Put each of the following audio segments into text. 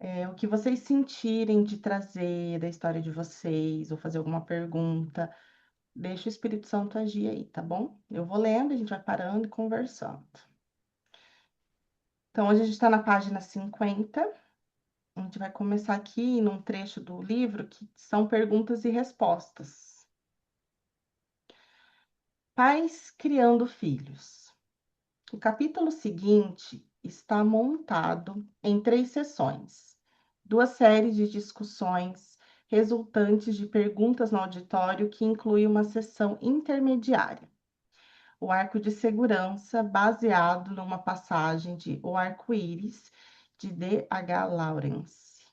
O que vocês sentirem de trazer da história de vocês, ou fazer alguma pergunta, deixa o Espírito Santo agir aí, tá bom? Eu vou lendo, a gente vai parando e conversando. Então, hoje a gente está na página 50. A gente vai começar aqui num trecho do livro que são perguntas e respostas. Pais criando filhos. O capítulo seguinte está montado em 3 sessões, 2 séries de discussões resultantes de perguntas no auditório que inclui uma sessão intermediária, o arco de segurança, baseado numa passagem de O Arco-Íris, de D.H. Lawrence.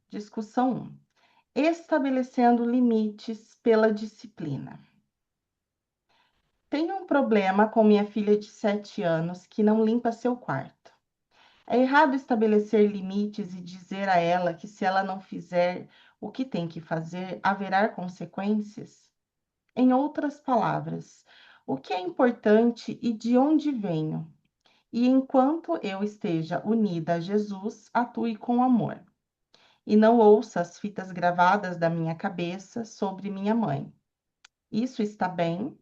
Discussão 1. Estabelecendo limites pela disciplina. Tenho um problema com minha filha de 7 anos que não limpa seu quarto. É errado estabelecer limites e dizer a ela que se ela não fizer o que tem que fazer, haverá consequências? Em outras palavras, o que é importante e de onde venho? E enquanto eu esteja unida a Jesus, atue com amor. E não ouça as fitas gravadas da minha cabeça sobre minha mãe. Isso está bem?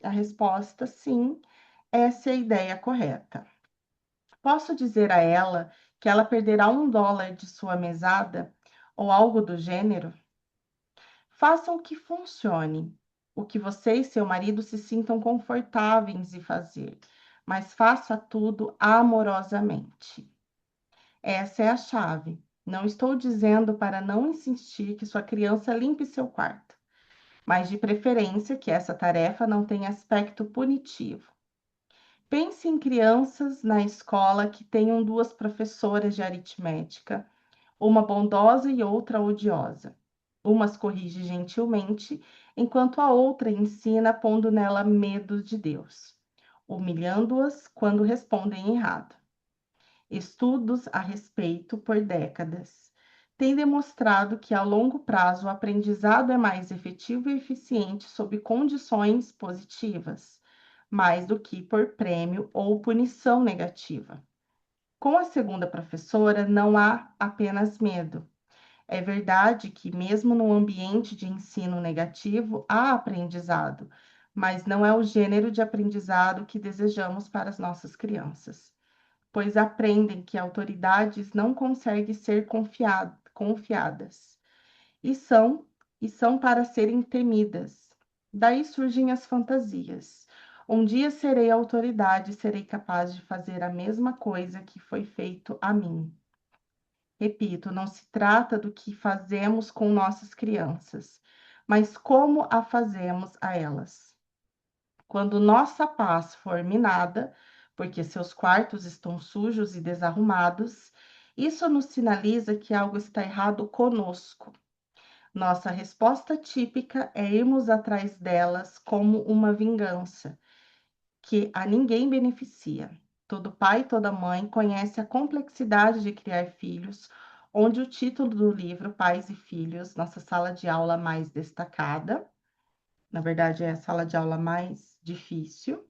A resposta, sim, essa é a ideia correta. Posso dizer a ela que ela perderá $1 de sua mesada ou algo do gênero? Façam o que funcione, o que você e seu marido se sintam confortáveis em fazer, mas faça tudo amorosamente. Essa é a chave. Não estou dizendo para não insistir que sua criança limpe seu quarto, mas de preferência que essa tarefa não tenha aspecto punitivo. Pense em crianças na escola que tenham 2 professoras de aritmética, uma bondosa e outra odiosa. Uma as corrige gentilmente, enquanto a outra ensina pondo nela medo de Deus, humilhando-as quando respondem errado. Estudos a respeito por décadas têm demonstrado que, a longo prazo, o aprendizado é mais efetivo e eficiente sob condições positivas, mais do que por prêmio ou punição negativa. Com a segunda professora, não há apenas medo. É verdade que, mesmo num ambiente de ensino negativo, há aprendizado, mas não é o gênero de aprendizado que desejamos para as nossas crianças, pois aprendem que autoridades não conseguem ser confiadas e são para serem temidas. Daí surgem as fantasias. Um dia serei autoridade e serei capaz de fazer a mesma coisa que foi feito a mim. Repito, não se trata do que fazemos com nossas crianças, mas como a fazemos a elas. Quando nossa paz for minada, porque seus quartos estão sujos e desarrumados, isso nos sinaliza que algo está errado conosco. Nossa resposta típica é irmos atrás delas como uma vingança, que a ninguém beneficia. Todo pai e toda mãe conhece a complexidade de criar filhos, onde o título do livro, Pais e Filhos, nossa sala de aula mais destacada, na verdade é a sala de aula mais difícil,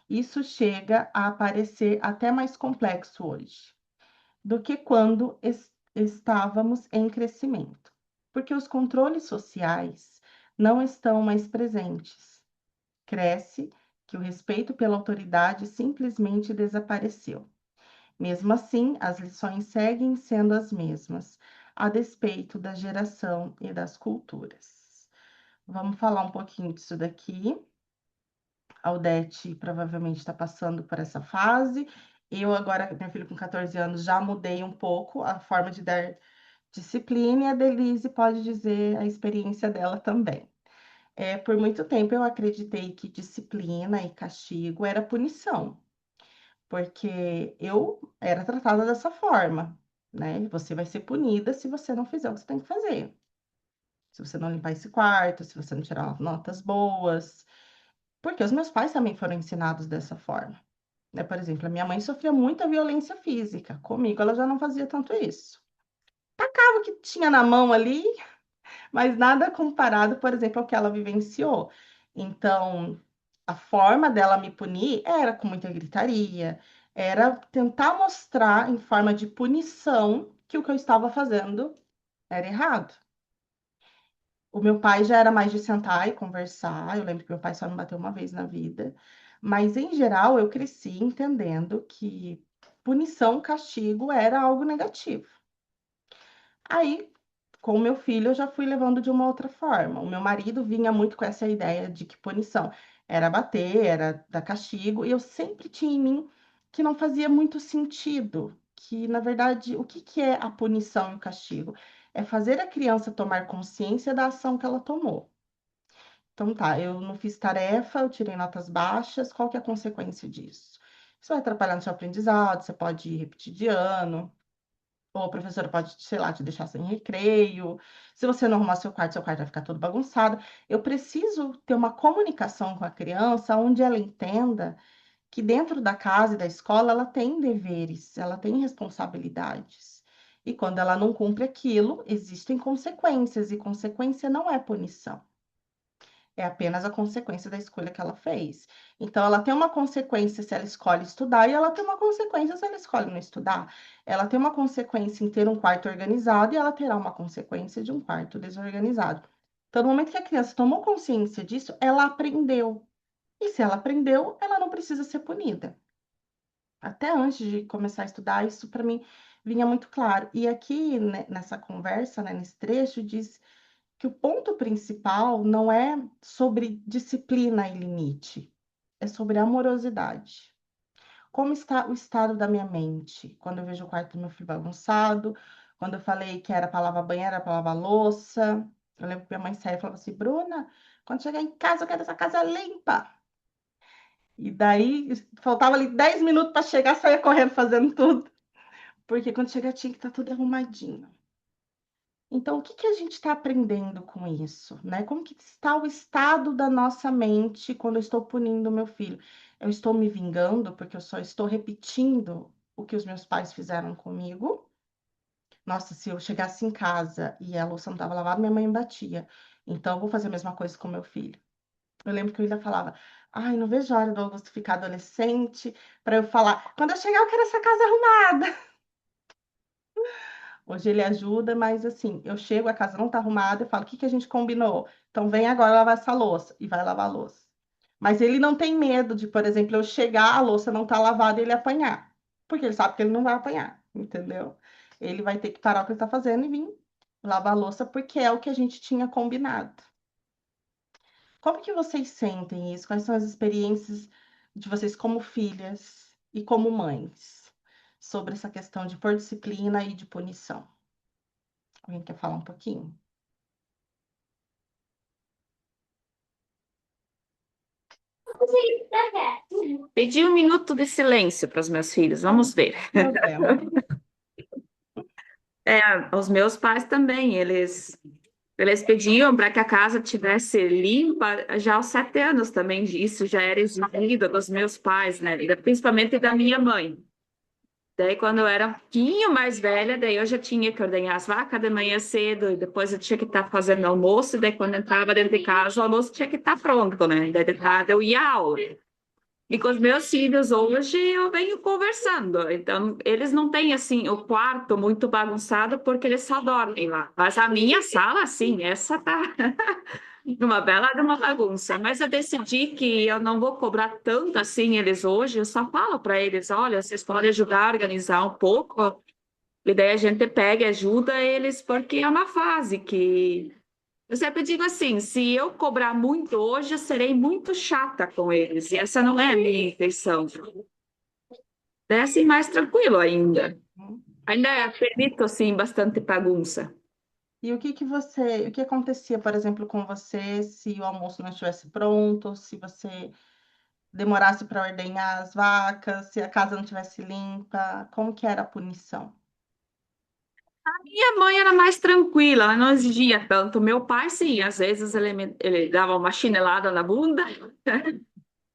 isso chega a parecer até mais complexo hoje do que quando estávamos em crescimento, porque os controles sociais não estão mais presentes. Cresce que o respeito pela autoridade simplesmente desapareceu. Mesmo assim, as lições seguem sendo as mesmas, a despeito da geração e das culturas. Vamos falar um pouquinho disso daqui. A Odete provavelmente está passando por essa fase. Eu agora, minha filha com 14 anos, já mudei um pouco a forma de dar disciplina, e a Denise pode dizer a experiência dela também. Por muito tempo eu acreditei que disciplina e castigo era punição, porque eu era tratada dessa forma, né? Você vai ser punida se você não fizer o que você tem que fazer. Se você não limpar esse quarto, se você não tirar notas boas, porque os meus pais também foram ensinados dessa forma, né? Por exemplo, a minha mãe sofria muita violência física. Comigo, ela já não fazia tanto isso. Tacava o que tinha na mão ali, mas nada comparado, por exemplo, ao que ela vivenciou. Então, a forma dela me punir era com muita gritaria, Era tentar mostrar em forma de punição que o que eu estava fazendo era errado. O meu pai já era mais de sentar e conversar. Eu lembro que meu pai só me bateu uma vez na vida. Mas, em geral, eu cresci entendendo que punição, castigo era algo negativo. Aí, com o meu filho, eu já fui levando de uma outra forma. O meu marido vinha muito com essa ideia de que punição era bater, era dar castigo, e eu sempre tinha em mim que não fazia muito sentido, que, na verdade, o que que é a punição e o castigo? É fazer a criança tomar consciência da ação que ela tomou. Então, tá, eu não fiz tarefa, eu tirei notas baixas, qual que é a consequência disso? Isso vai atrapalhar no seu aprendizado, você pode repetir de ano, ou a professora pode, sei lá, te deixar sem recreio. Se você não arrumar seu quarto vai ficar todo bagunçado. Eu preciso ter uma comunicação com a criança onde ela entenda que dentro da casa e da escola ela tem deveres, ela tem responsabilidades. E quando ela não cumpre aquilo, existem consequências, e consequência não é punição. É apenas a consequência da escolha que ela fez. Então, ela tem uma consequência se ela escolhe estudar, e ela tem uma consequência se ela escolhe não estudar. Ela tem uma consequência em ter um quarto organizado, e ela terá uma consequência de um quarto desorganizado. Então, no momento que a criança tomou consciência disso, ela aprendeu. E se ela aprendeu, ela não precisa ser punida. Até antes de começar a estudar, isso para mim vinha muito claro. E aqui, né, nessa conversa, né, nesse trecho, diz que o ponto principal não é sobre disciplina e limite, é sobre amorosidade. Como está o estado da minha mente quando eu vejo o quarto do meu filho bagunçado, quando eu falei que era para lavar banheiro, era para lavar louça. Eu lembro que minha mãe saía e falava assim: Bruna, quando chegar em casa, eu quero essa casa limpa. E daí faltava ali 10 minutos para chegar, saía correndo fazendo tudo, porque quando chegar tinha que estar tudo arrumadinho. Então, o que que a gente está aprendendo com isso, né? Como que está o estado da nossa mente quando eu estou punindo o meu filho? Eu estou me vingando porque eu só estou repetindo o que os meus pais fizeram comigo? Nossa, se eu chegasse em casa e a louça não estava lavada, minha mãe me batia. Então, eu vou fazer a mesma coisa com meu filho. Eu lembro que eu ainda falava, ai, não vejo a hora do Augusto ficar adolescente para eu falar, quando eu chegar, eu quero essa casa arrumada. Hoje ele ajuda, mas assim, eu chego, a casa não tá arrumada, eu falo, o que que a gente combinou? Então vem agora lavar essa louça, e vai lavar a louça. Mas ele não tem medo de, por exemplo, eu chegar, a louça não tá lavada e ele apanhar. Porque ele sabe que ele não vai apanhar, entendeu? Ele vai ter que parar o que ele tá fazendo e vir lavar a louça, porque é o que a gente tinha combinado. Como que vocês sentem isso? Quais são as experiências de vocês como filhas e como mães sobre essa questão de pôr disciplina e de punição? Alguém quer falar um pouquinho? Pedi um minuto de silêncio para os meus filhos, vamos ver. Problema. Os meus pais também, eles pediam para que a casa tivesse limpa já aos 7 anos também. Isso já era exigido dos meus pais, né? Principalmente da minha mãe. Daí, quando eu era um pouquinho mais velha, daí eu já tinha que ordenhar as vacas de manhã cedo, e depois eu tinha que estar fazendo almoço, e daí quando eu entrava dentro de casa, o almoço tinha que estar pronto, né? Daí de tarde eu ia à aula. E com os meus filhos hoje eu venho conversando. Então, eles não têm assim o quarto muito bagunçado porque eles só dormem lá. Mas a minha sala, sim, essa tá numa bela de uma bagunça. Mas eu decidi que eu não vou cobrar tanto assim eles hoje. Eu só falo para eles: olha, vocês podem ajudar a organizar um pouco. E daí a gente pega e ajuda eles, porque é uma fase que eu sempre digo assim, se eu cobrar muito hoje, eu serei muito chata com eles. E essa não é a minha intenção. É assim mais tranquilo ainda. Ainda permito, assim, bastante bagunça. E o que acontecia, por exemplo, com você se o almoço não estivesse pronto, se você demorasse para ordenhar as vacas, se a casa não estivesse limpa, como que era a punição? Minha mãe era mais tranquila, ela não exigia tanto. Meu pai, sim, às vezes ele dava uma chinelada na bunda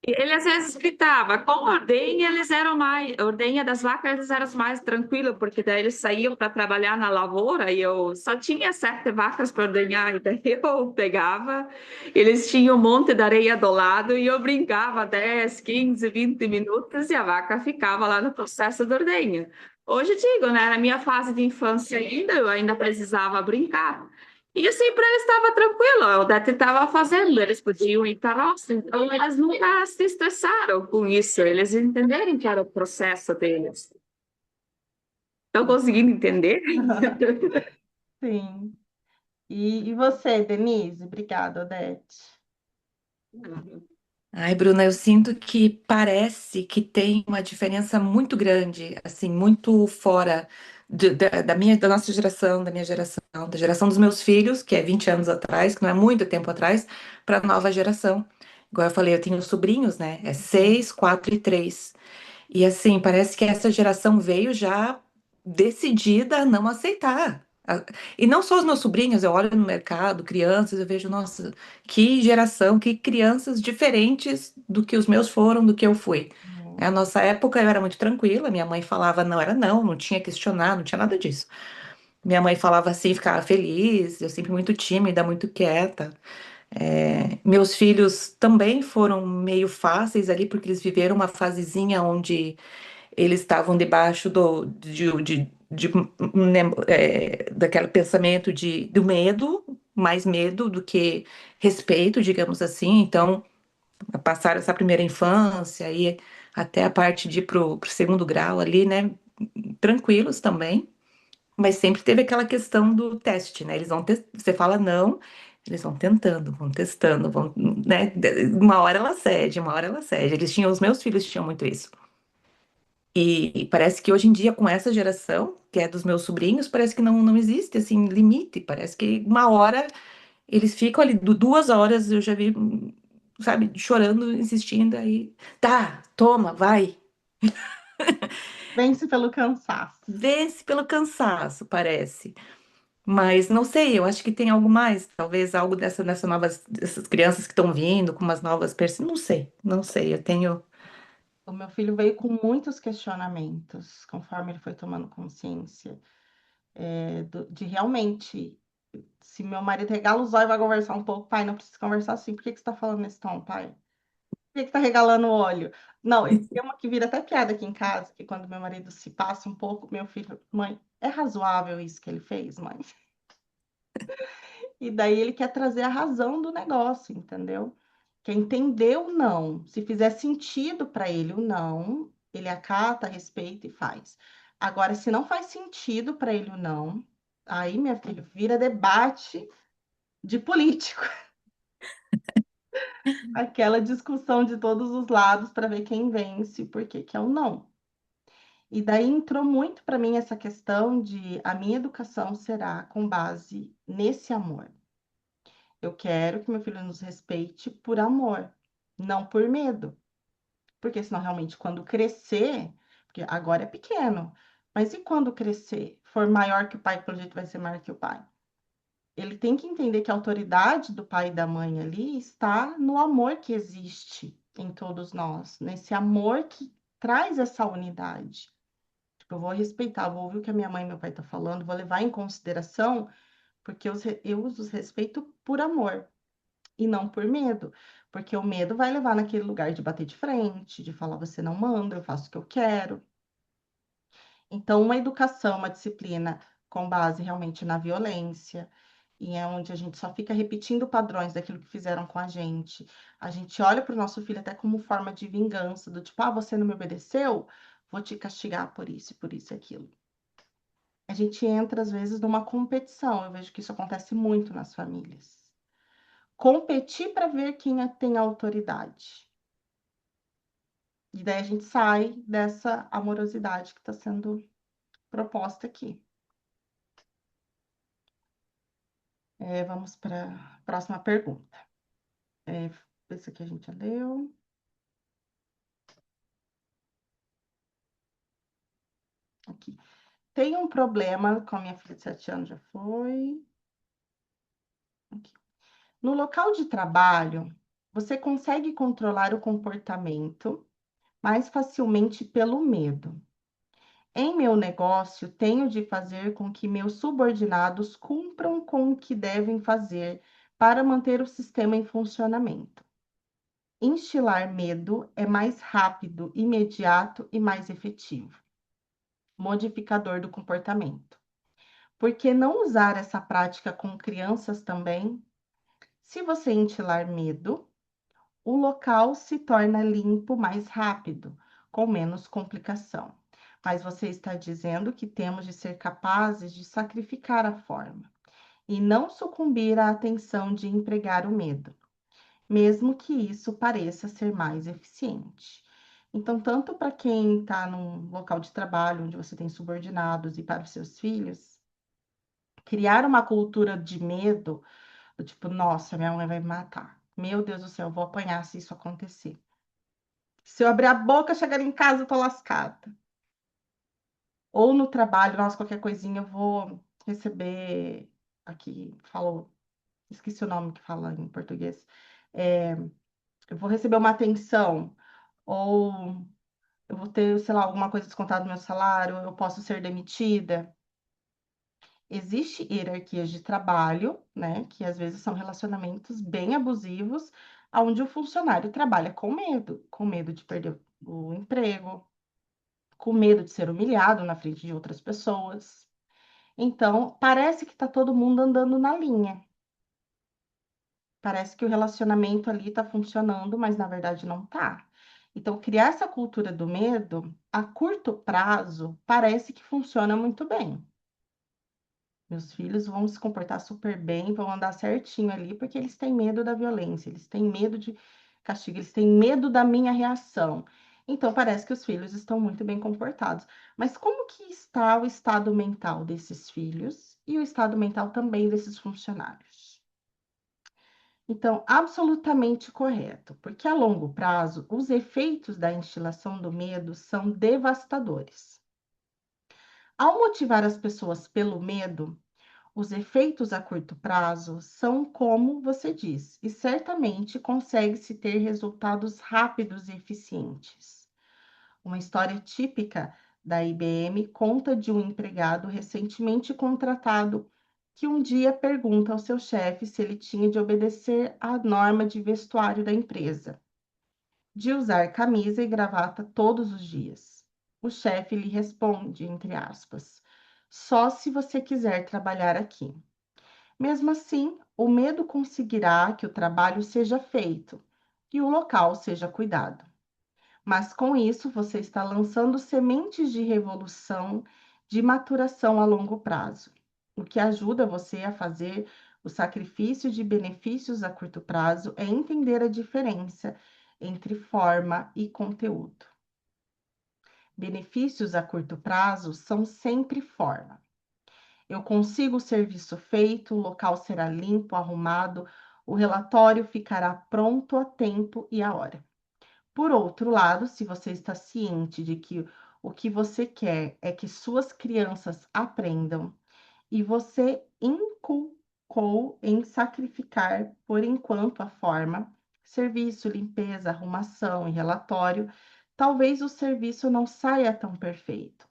Ele às vezes gritava, com ordenha eles eram mais, ordenha das vacas eles eram mais tranquilos, porque daí eles saíam para trabalhar na lavoura e eu só tinha 7 vacas para ordenhar, e daí eu pegava, eles tinham um monte de areia do lado e eu brincava 10, 15, 20 minutos e a vaca ficava lá no processo de ordenha. Hoje eu digo, né, na minha fase de infância ainda, eu ainda precisava brincar. E assim, para eles estava tranquilo, a Odete estava fazendo, eles podiam ir para a roça, então eles nunca se estressaram com isso, eles entenderam que era o processo deles. Estão conseguindo entender? Sim. E você, Denise? Obrigada, Odete. Ai, Bruna, eu sinto que parece que tem uma diferença muito grande, assim, muito fora da nossa geração, da minha geração, da geração dos meus filhos, que é 20 anos atrás, que não é muito tempo atrás, para a nova geração. Igual eu falei, eu tenho sobrinhos, né? É 6, 4 e 3. E assim, parece que essa geração veio já decidida a não aceitar. E não só os meus sobrinhos, eu olho no mercado, crianças, eu vejo, nossa, que geração, que crianças diferentes do que os meus foram, do que eu fui. A Hum. nossa época eu era muito tranquila, minha mãe falava não, era não, não tinha que questionar, não tinha nada disso. Minha mãe falava assim, ficava feliz, eu sempre muito tímida, muito quieta. Meus filhos também foram meio fáceis ali, porque eles viveram uma fasezinha onde eles estavam debaixo daquele pensamento do medo, mais medo do que respeito, digamos assim. Então, passaram essa primeira infância e até a parte de ir pro segundo grau ali, né? Tranquilos também, mas sempre teve aquela questão do teste, né? Eles vão você fala não, eles vão tentando, vão testando, vão, né? Uma hora ela cede, uma hora ela cede. Os meus filhos tinham muito isso. E parece que hoje em dia, com essa geração, que é dos meus sobrinhos, parece que não existe, assim, limite. Parece que uma hora eles ficam ali, 2 horas, eu já vi, sabe, chorando, insistindo, aí, tá, toma, vai. Vence pelo cansaço. Vence pelo cansaço, parece. Mas não sei, eu acho que tem algo mais, talvez algo dessa dessas crianças que estão vindo, com umas novas não sei, não sei, eu tenho. O meu filho veio com muitos questionamentos, conforme ele foi tomando consciência, de realmente, se meu marido regala os olhos e vai conversar um pouco, pai, não precisa conversar assim, por que que você está falando nesse tom, pai? Por que que tá regalando o olho? Não, e tem uma que vira até piada aqui em casa, que quando meu marido se passa um pouco, meu filho, mãe, é razoável isso que ele fez, mãe? E daí ele quer trazer a razão do negócio, entendeu? Quer entender o não. Se fizer sentido para ele o não, ele acata, respeita e faz. Agora, se não faz sentido para ele o não, aí, minha filha, vira debate de político. Aquela discussão de todos os lados para ver quem vence, porque que é o não. E daí entrou muito para mim essa questão de a minha educação será com base nesse amor. Eu quero que meu filho nos respeite por amor, não por medo. Porque senão, realmente, quando crescer, porque agora é pequeno, mas e quando crescer, for maior que o pai, pelo jeito vai ser maior que o pai? Ele tem que entender que a autoridade do pai e da mãe ali está no amor que existe em todos nós, nesse amor que traz essa unidade. Tipo, eu vou respeitar, vou ouvir o que a minha mãe e meu pai estão falando, vou levar em consideração, porque eu os respeito por amor e não por medo. Porque o medo vai levar naquele lugar de bater de frente, de falar você não manda, eu faço o que eu quero. Então, uma educação, uma disciplina com base realmente na violência, e é onde a gente só fica repetindo padrões daquilo que fizeram com a gente. A gente olha para o nosso filho até como forma de vingança, do tipo, ah, você não me obedeceu? Vou te castigar por isso e aquilo. A gente entra, às vezes, numa competição. Eu vejo que isso acontece muito nas famílias. Competir para ver quem tem autoridade. E daí a gente sai dessa amorosidade que está sendo proposta aqui. Vamos para a próxima pergunta. Esse aqui a gente já leu. Aqui. Tem um problema com a minha filha de 7 anos, já foi. Aqui. No local de trabalho, Você consegue controlar o comportamento mais facilmente pelo medo. Em meu negócio, tenho de fazer com que meus subordinados cumpram com o que devem fazer para manter o sistema em funcionamento. Instilar medo é mais rápido, imediato e mais efetivo. Modificador do comportamento. Por que não usar essa prática com crianças também? Se você instilar medo, o local se torna limpo mais rápido, com menos complicação. Mas você está dizendo que temos de ser capazes de sacrificar a forma e não sucumbir à tentação de empregar o medo, mesmo que isso pareça ser mais eficiente. Então, tanto para quem está num local de trabalho onde você tem subordinados e para os seus filhos, criar uma cultura de medo, do tipo, nossa, minha mãe vai me matar. Meu Deus do céu, eu vou apanhar se isso acontecer. Se eu abrir a boca, chegar em casa, eu tô lascada. Ou no trabalho, nossa, qualquer coisinha eu vou receber. Aqui falou, esqueci o nome que fala em português. É, eu vou receber uma atenção, ou eu vou ter, sei lá, alguma coisa descontada do meu salário, eu posso ser demitida. Existe hierarquias de trabalho, né, que às vezes são relacionamentos bem abusivos, onde o funcionário trabalha com medo de perder o emprego, com medo de ser humilhado na frente de outras pessoas. Então, parece que está todo mundo andando na linha. Parece que o relacionamento ali está funcionando, mas na verdade não está. Então, criar essa cultura do medo, a curto prazo, parece que funciona muito bem. Meus filhos vão se comportar super bem, vão andar certinho ali, porque eles têm medo da violência, eles têm medo de castigo, eles têm medo da minha reação. Então, parece que os filhos estão muito bem comportados. Mas como que está o estado mental desses filhos e o estado mental também desses funcionários? Então, absolutamente correto, porque a longo prazo, os efeitos da instilação do medo são devastadores. Ao motivar as pessoas pelo medo, os efeitos a curto prazo são como você diz, e certamente consegue-se ter resultados rápidos e eficientes. Uma história típica da IBM conta de um empregado recentemente contratado que um dia pergunta ao seu chefe se ele tinha de obedecer à norma de vestuário da empresa, de usar camisa e gravata todos os dias. O chefe lhe responde, entre aspas, só se você quiser trabalhar aqui. Mesmo assim, o medo conseguirá que o trabalho seja feito e o local seja cuidado. Mas com isso, você está lançando sementes de revolução, de maturação a longo prazo, o que ajuda você a fazer o sacrifício de benefícios a curto prazo é entender a diferença entre forma e conteúdo. Benefícios a curto prazo são sempre forma. Eu consigo o serviço feito, o local será limpo, arrumado, o relatório ficará pronto a tempo e a hora. Por outro lado, se você está ciente de que o que você quer é que suas crianças aprendam e você inculcou em sacrificar por enquanto a forma, serviço, limpeza, arrumação e relatório, talvez o serviço não saia tão perfeito.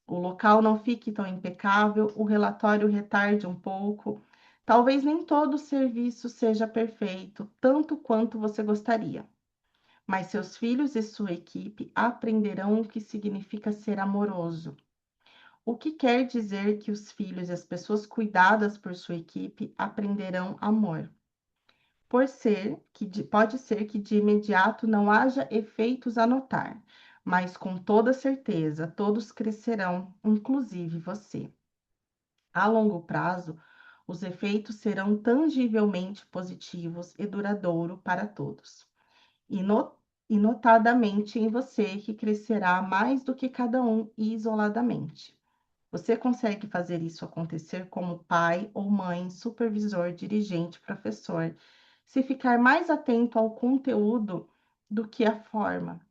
O local não fique tão impecável, o relatório retarde um pouco. Talvez nem todo o serviço seja perfeito, tanto quanto você gostaria. Mas seus filhos e sua equipe aprenderão o que significa ser amoroso. O que quer dizer que os filhos e as pessoas cuidadas por sua equipe aprenderão amor. Pode ser que de imediato não haja efeitos a notar, mas com toda certeza todos crescerão, inclusive você. A longo prazo, os efeitos serão tangivelmente positivos e duradouro para todos. E, e notadamente em você, que crescerá mais do que cada um isoladamente. Você consegue fazer isso acontecer como pai ou mãe, supervisor, dirigente, professor, se ficar mais atento ao conteúdo do que à forma.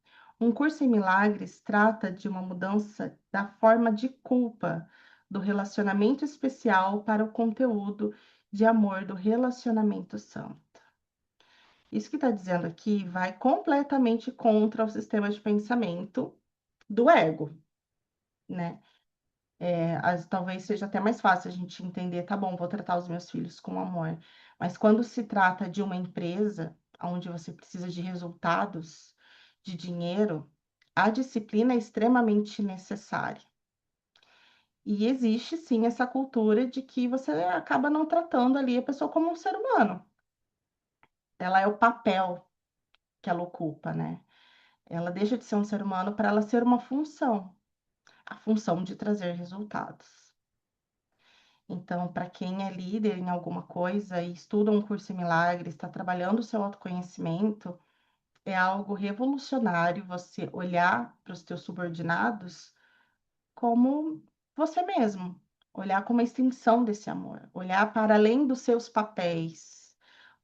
Um curso em milagres trata de uma mudança da forma de culpa do relacionamento especial para o conteúdo de amor do relacionamento santo. Isso que está dizendo aqui vai completamente contra o sistema de pensamento do ego, né? Talvez seja até mais fácil a gente entender, tá bom, vou tratar os meus filhos com amor. Mas quando se trata de uma empresa onde você precisa de resultados, de dinheiro, a disciplina é extremamente necessária. E existe sim essa cultura de que você acaba não tratando ali a pessoa como um ser humano. Ela é o papel que ela ocupa, né? Ela deixa de ser um ser humano para ela ser uma função, a função de trazer resultados. Então, para quem é líder em alguma coisa e estuda um curso em milagres, está trabalhando o seu autoconhecimento, é algo revolucionário você olhar para os teus subordinados como você mesmo, olhar como uma extensão desse amor, olhar para além dos seus papéis,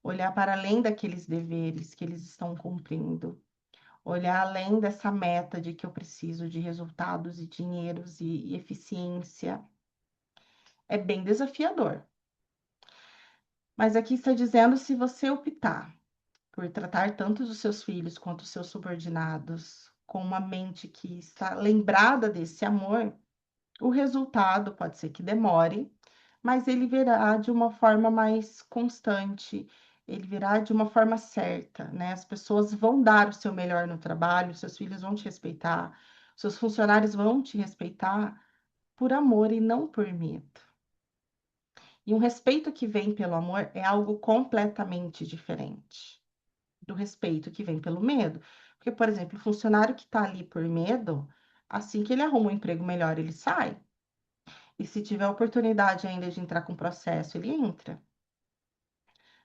olhar para além daqueles deveres que eles estão cumprindo, olhar além dessa meta de que eu preciso de resultados e dinheiros e eficiência. É bem desafiador. Mas aqui está dizendo se você optar por tratar tanto os seus filhos quanto os seus subordinados com uma mente que está lembrada desse amor, o resultado pode ser que demore, mas ele virá de uma forma mais constante, ele virá de uma forma certa, né? As pessoas vão dar o seu melhor no trabalho, seus filhos vão te respeitar, seus funcionários vão te respeitar por amor e não por medo. E um respeito que vem pelo amor é algo completamente diferente do respeito que vem pelo medo. Porque, por exemplo, o funcionário que está ali por medo, assim que ele arruma um emprego melhor, ele sai. E se tiver oportunidade ainda de entrar com processo, ele entra.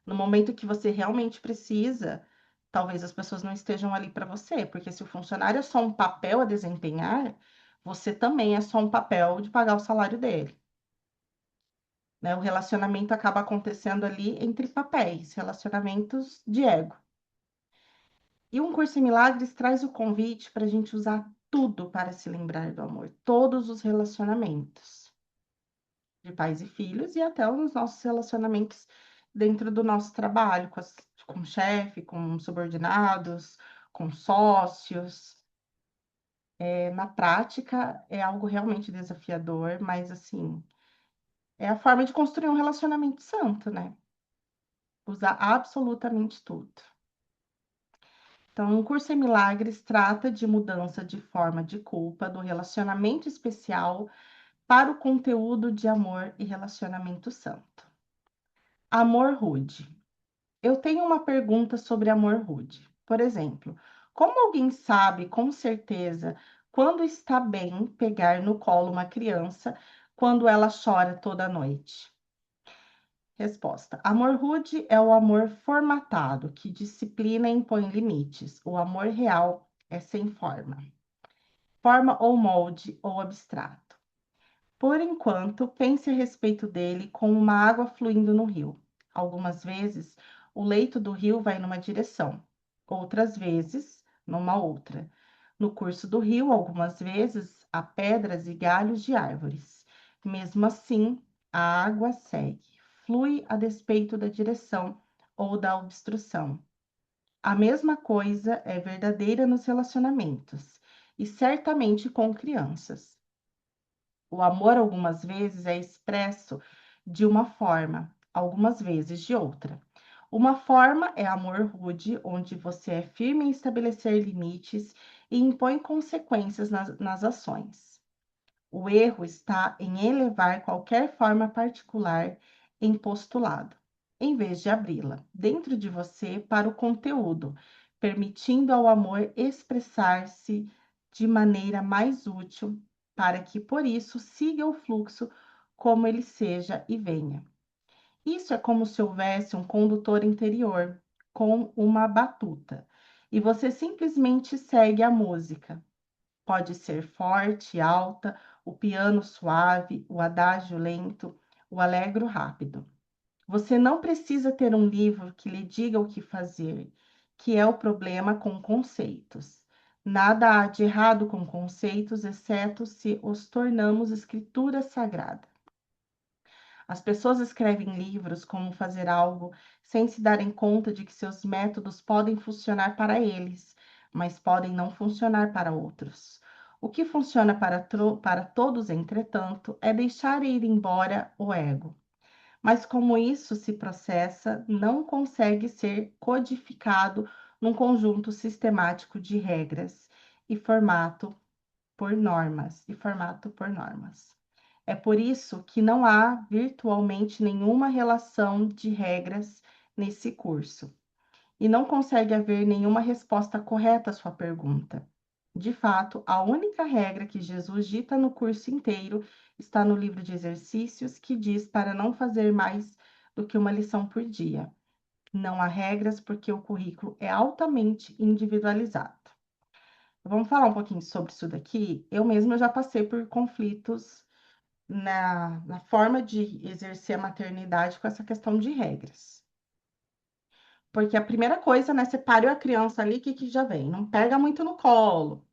No momento que você realmente precisa, talvez as pessoas não estejam ali para você, porque se o funcionário é só um papel a desempenhar, você também é só um papel de pagar o salário dele. Né? O relacionamento acaba acontecendo ali entre papéis, relacionamentos de ego. E um curso em milagres traz o convite para a gente usar tudo para se lembrar do amor, todos os relacionamentos, de pais e filhos, e até os nossos relacionamentos dentro do nosso trabalho, com o chefe, com subordinados, com sócios. Na prática, é algo realmente desafiador, mas assim, é a forma de construir um relacionamento santo, né? Usar absolutamente tudo. Então, um curso em milagres trata de mudança de forma de culpa do relacionamento especial para o conteúdo de amor e relacionamento santo. Amor rude. Eu tenho uma pergunta sobre amor rude. Por exemplo, como alguém sabe com certeza quando está bem pegar no colo uma criança quando ela chora toda noite? Resposta: amor rude é o amor formatado, que disciplina e impõe limites. O amor real é sem forma. Forma ou molde ou abstrato. Por enquanto, pense a respeito dele como uma água fluindo no rio. Algumas vezes, o leito do rio vai numa direção, outras vezes, numa outra. No curso do rio, algumas vezes, há pedras e galhos de árvores. Mesmo assim, a água segue, flui a despeito da direção ou da obstrução. A mesma coisa é verdadeira nos relacionamentos, e certamente com crianças. O amor, algumas vezes, é expresso de uma forma, algumas vezes de outra. Uma forma é amor rude, onde você é firme em estabelecer limites e impõe consequências nas ações. O erro está em elevar qualquer forma particular em postulado, em vez de abri-la dentro de você para o conteúdo, permitindo ao amor expressar-se de maneira mais útil, para que por isso siga o fluxo como ele seja e venha. Isso é como se houvesse um condutor interior com uma batuta, e você simplesmente segue a música. Pode ser forte, alta, o piano suave, o adágio lento, o allegro rápido. Você não precisa ter um livro que lhe diga o que fazer, que é o problema com conceitos. Nada há de errado com conceitos, exceto se os tornamos escritura sagrada. As pessoas escrevem livros como fazer algo sem se darem conta de que seus métodos podem funcionar para eles, mas podem não funcionar para outros. O que funciona para todos, entretanto, é deixar ir embora o ego. Mas como isso se processa, não consegue ser codificado num conjunto sistemático de regras e formato por normas. É por isso que não há virtualmente nenhuma relação de regras nesse curso. E não consegue haver nenhuma resposta correta à sua pergunta. De fato, a única regra que Jesus dita no curso inteiro está no livro de exercícios, que diz para não fazer mais do que uma lição por dia. Não há regras porque o currículo é altamente individualizado. Vamos falar um pouquinho sobre isso daqui? Eu mesma já passei por conflitos na forma de exercer a maternidade com essa questão de regras. Porque a primeira coisa, né, você para a criança ali, o que que já vem? Não pega muito no colo,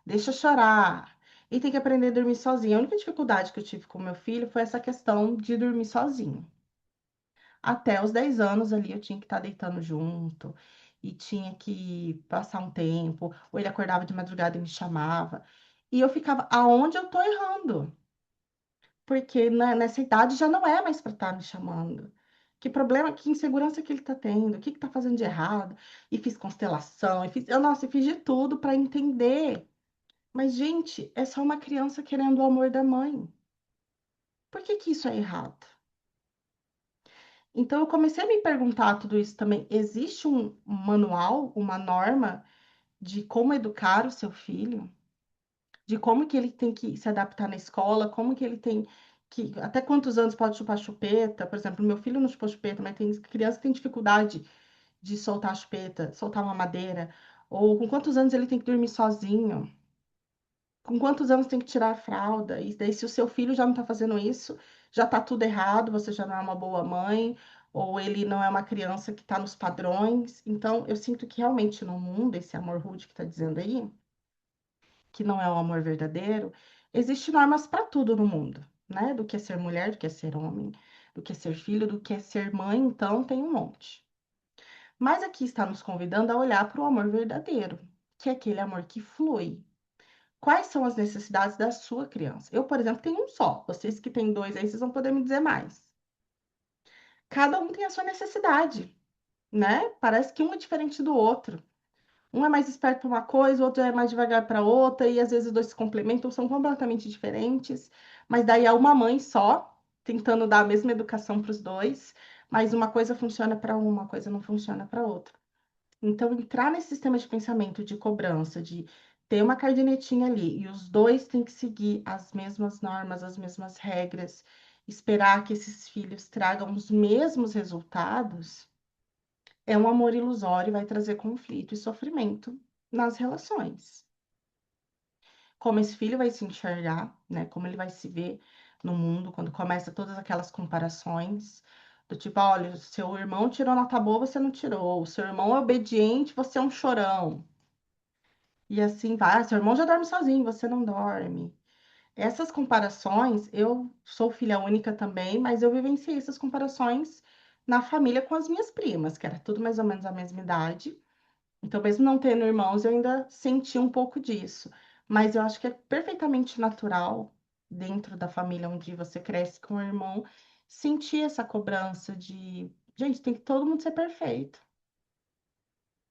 deixa chorar. E tem que aprender a dormir sozinho. A única dificuldade que eu tive com meu filho foi essa questão de dormir sozinho. Até os 10 anos ali eu tinha que estar deitando junto e tinha que passar um tempo, ou ele acordava de madrugada e me chamava. E eu ficava, aonde eu tô errando? Porque nessa idade já não é mais para estar me chamando. Que problema, que insegurança que ele está tendo? O que está fazendo de errado? E fiz constelação, nossa, eu fiz de tudo para entender. Mas, gente, é só uma criança querendo o amor da mãe. Por que que isso é errado? Então, eu comecei a me perguntar tudo isso também. Existe um manual, uma norma de como educar o seu filho? De como que ele tem que se adaptar na escola, como que ele tem que, até quantos anos pode chupar chupeta? Por exemplo, meu filho não chupou chupeta, mas tem criança que tem dificuldade de soltar a chupeta, soltar uma madeira, ou com quantos anos ele tem que dormir sozinho, com quantos anos tem que tirar a fralda, e daí se o seu filho já não está fazendo isso, já está tudo errado, você já não é uma boa mãe, ou ele não é uma criança que está nos padrões. Então, eu sinto que realmente no mundo, esse amor rude que está dizendo aí, que não é o amor verdadeiro, existem normas para tudo no mundo, né? Do que é ser mulher, do que é ser homem, do que é ser filho, do que é ser mãe, então tem um monte. Mas aqui está nos convidando a olhar para o amor verdadeiro, que é aquele amor que flui. Quais são as necessidades da sua criança? Eu, por exemplo, tenho um só. Vocês que têm dois aí, vocês vão poder me dizer mais. Cada um tem a sua necessidade, né? Parece que um é diferente do outro. Um é mais esperto para uma coisa, o outro é mais devagar para outra, e às vezes os dois se complementam, são completamente diferentes, mas daí é uma mãe só, tentando dar a mesma educação para os dois, mas uma coisa funciona para uma coisa não funciona para outra. Então, entrar nesse sistema de pensamento de cobrança, de ter uma cadernetinha ali, e os dois têm que seguir as mesmas normas, as mesmas regras, esperar que esses filhos tragam os mesmos resultados é um amor ilusório e vai trazer conflito e sofrimento nas relações. Como esse filho vai se enxergar, né? Como ele vai se ver no mundo quando começa todas aquelas comparações do tipo, olha, seu irmão tirou nota boa, você não tirou. O seu irmão é obediente, você é um chorão. E assim vai. Seu irmão já dorme sozinho, você não dorme. Essas comparações, eu sou filha única também, mas eu vivenciei essas comparações na família com as minhas primas, que era tudo mais ou menos a mesma idade. Então, mesmo não tendo irmãos, eu ainda senti um pouco disso. Mas eu acho que é perfeitamente natural, dentro da família onde você cresce com o irmão, sentir essa cobrança de, gente, tem que todo mundo ser perfeito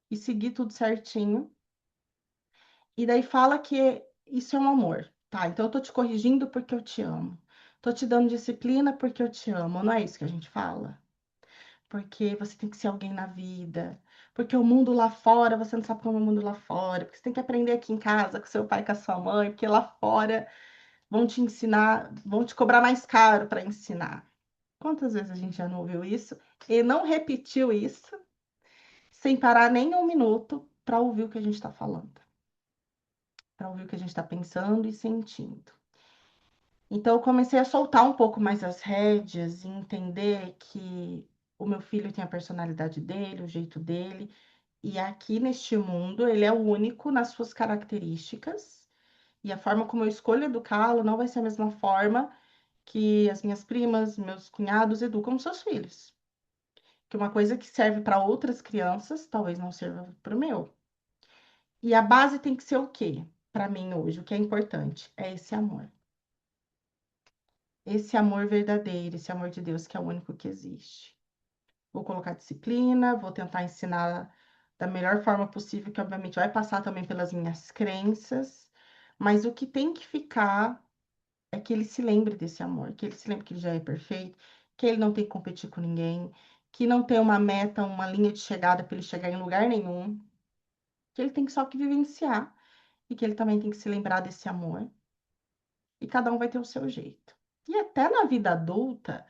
e seguir tudo certinho. E daí fala que isso é um amor, tá? Então eu tô te corrigindo porque eu te amo. Tô te dando disciplina porque eu te amo. Não é isso que a gente fala? Porque você tem que ser alguém na vida, porque o mundo lá fora, você não sabe como é o mundo lá fora, porque você tem que aprender aqui em casa com seu pai, com a sua mãe, porque lá fora vão te ensinar, vão te cobrar mais caro para ensinar. Quantas vezes a gente já não ouviu isso e não repetiu isso sem parar nem um minuto para ouvir o que a gente está falando, para ouvir o que a gente está pensando e sentindo. Então, eu comecei a soltar um pouco mais as rédeas e entender que o meu filho tem a personalidade dele, o jeito dele, e aqui neste mundo ele é único nas suas características, e a forma como eu escolho educá-lo não vai ser a mesma forma que as minhas primas, meus cunhados educam os seus filhos. Que uma coisa que serve para outras crianças, talvez não sirva para o meu. E a base tem que ser o quê? Para mim hoje, o que é importante é esse amor. Esse amor verdadeiro, esse amor de Deus que é o único que existe. Vou colocar disciplina, vou tentar ensinar da melhor forma possível, que obviamente vai passar também pelas minhas crenças, mas o que tem que ficar é que ele se lembre desse amor, que ele se lembre que ele já é perfeito, que ele não tem que competir com ninguém, que não tem uma meta, uma linha de chegada para ele chegar em lugar nenhum, que ele tem que só que vivenciar e que ele também tem que se lembrar desse amor. E cada um vai ter o seu jeito. E até na vida adulta,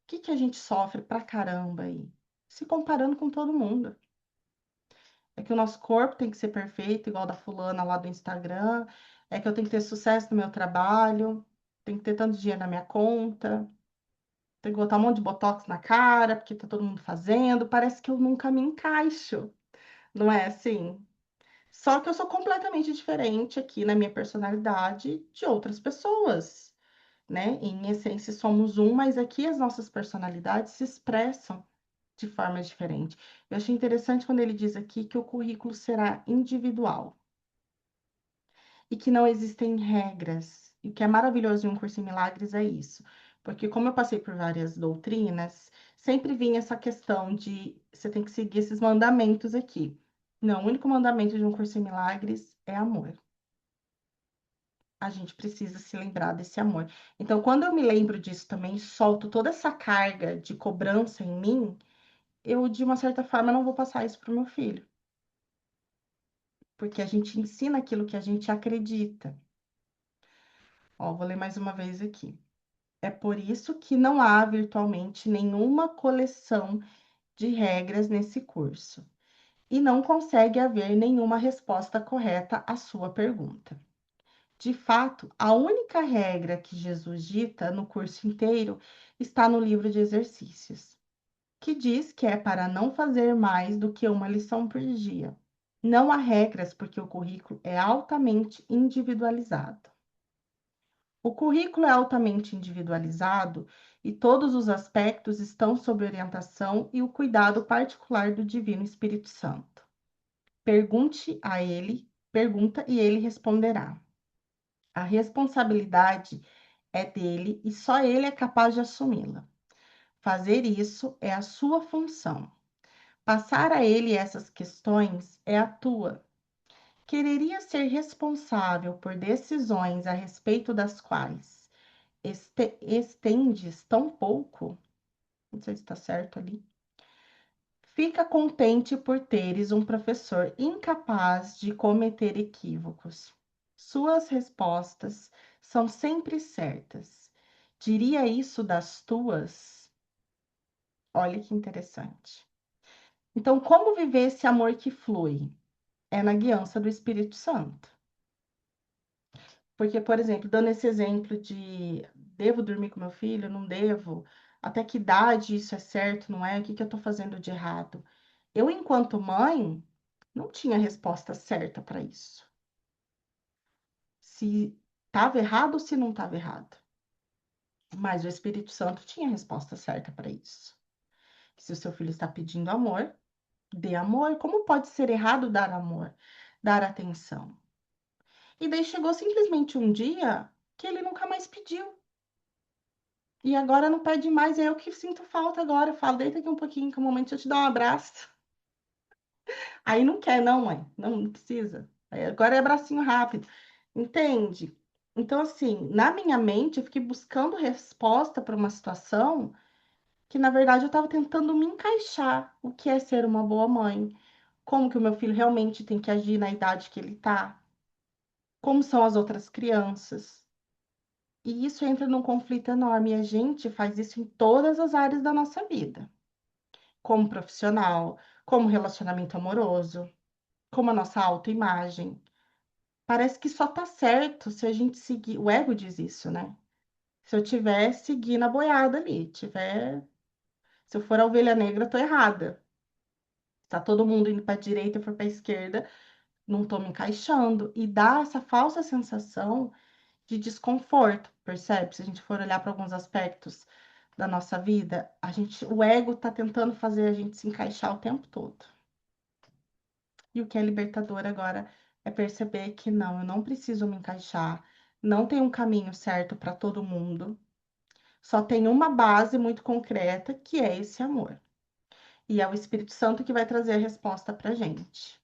o que que a gente sofre pra caramba aí? Se comparando com todo mundo. É que o nosso corpo tem que ser perfeito, igual da fulana lá do Instagram. É que eu tenho que ter sucesso no meu trabalho. Tem que ter tanto dinheiro na minha conta. Tem que botar um monte de botox na cara, porque tá todo mundo fazendo. Parece que eu nunca me encaixo. Não é assim? Só que eu sou completamente diferente aqui na minha personalidade de outras pessoas, né? Em essência, somos um, mas aqui as nossas personalidades se expressam de forma diferente. Eu achei interessante quando ele diz aqui que o currículo será individual e que não existem regras. E o que é maravilhoso em um curso em milagres é isso. Porque como eu passei por várias doutrinas, sempre vinha essa questão de você tem que seguir esses mandamentos aqui. Não, o único mandamento de um curso em milagres é amor. A gente precisa se lembrar desse amor. Então, quando eu me lembro disso também, solto toda essa carga de cobrança em mim, eu, de uma certa forma, não vou passar isso para o meu filho. Porque a gente ensina aquilo que a gente acredita. Ó, vou ler mais uma vez aqui. É por isso que não há virtualmente nenhuma coleção de regras nesse curso. E não consegue haver nenhuma resposta correta à sua pergunta. De fato, a única regra que Jesus dita no curso inteiro está no livro de exercícios, que diz que é para não fazer mais do que uma lição por dia. Não há regras porque o currículo é altamente individualizado. O currículo é altamente individualizado e todos os aspectos estão sob orientação e o cuidado particular do Divino Espírito Santo. Pergunte a ele, pergunta e ele responderá. A responsabilidade é dele e só ele é capaz de assumi-la. Fazer isso é a sua função. Passar a ele essas questões é a tua. Quereria ser responsável por decisões a respeito das quais estendes tão pouco? Não sei se está certo ali. Fica contente por teres um professor incapaz de cometer equívocos. Suas respostas são sempre certas. Diria isso das tuas? Olha que interessante. Então, como viver esse amor que flui? É na guiança do Espírito Santo. Porque, por exemplo, dando esse exemplo de devo dormir com meu filho, não devo? Até que idade isso é certo, não é? O que que eu estou fazendo de errado? Eu, enquanto mãe, não tinha resposta certa para isso. Se estava errado ou se não estava errado. Mas o Espírito Santo tinha a resposta certa para isso. Se o seu filho está pedindo amor, dê amor. Como pode ser errado dar amor, dar atenção? E daí chegou simplesmente um dia que ele nunca mais pediu. E agora não pede mais, é eu que sinto falta agora. Eu falo, deita aqui um pouquinho, que é o momento de eu te dar um abraço. Aí não quer, não, mãe. Não, não precisa. Aí agora é abracinho rápido. Entende? Então, assim, na minha mente, eu fiquei buscando resposta para uma situação que, na verdade, eu estava tentando me encaixar. O que é ser uma boa mãe? Como que o meu filho realmente tem que agir na idade que ele está? Como são as outras crianças? E isso entra num conflito enorme. E a gente faz isso em todas as áreas da nossa vida. Como profissional, como relacionamento amoroso, como a nossa autoimagem. Parece que só tá certo se a gente seguir. O ego diz isso, né? Se eu tiver seguindo a boiada ali, tiver. Se eu for a ovelha negra, eu tô errada. Tá todo mundo indo para direita, eu for para esquerda, não tô me encaixando. E dá essa falsa sensação de desconforto, percebe? Se a gente for olhar para alguns aspectos da nossa vida, o ego está tentando fazer a gente se encaixar o tempo todo. E o que é libertador agora é perceber que não, eu não preciso me encaixar, não tem um caminho certo para todo mundo, só tem uma base muito concreta, que é esse amor. E é o Espírito Santo que vai trazer a resposta para a gente.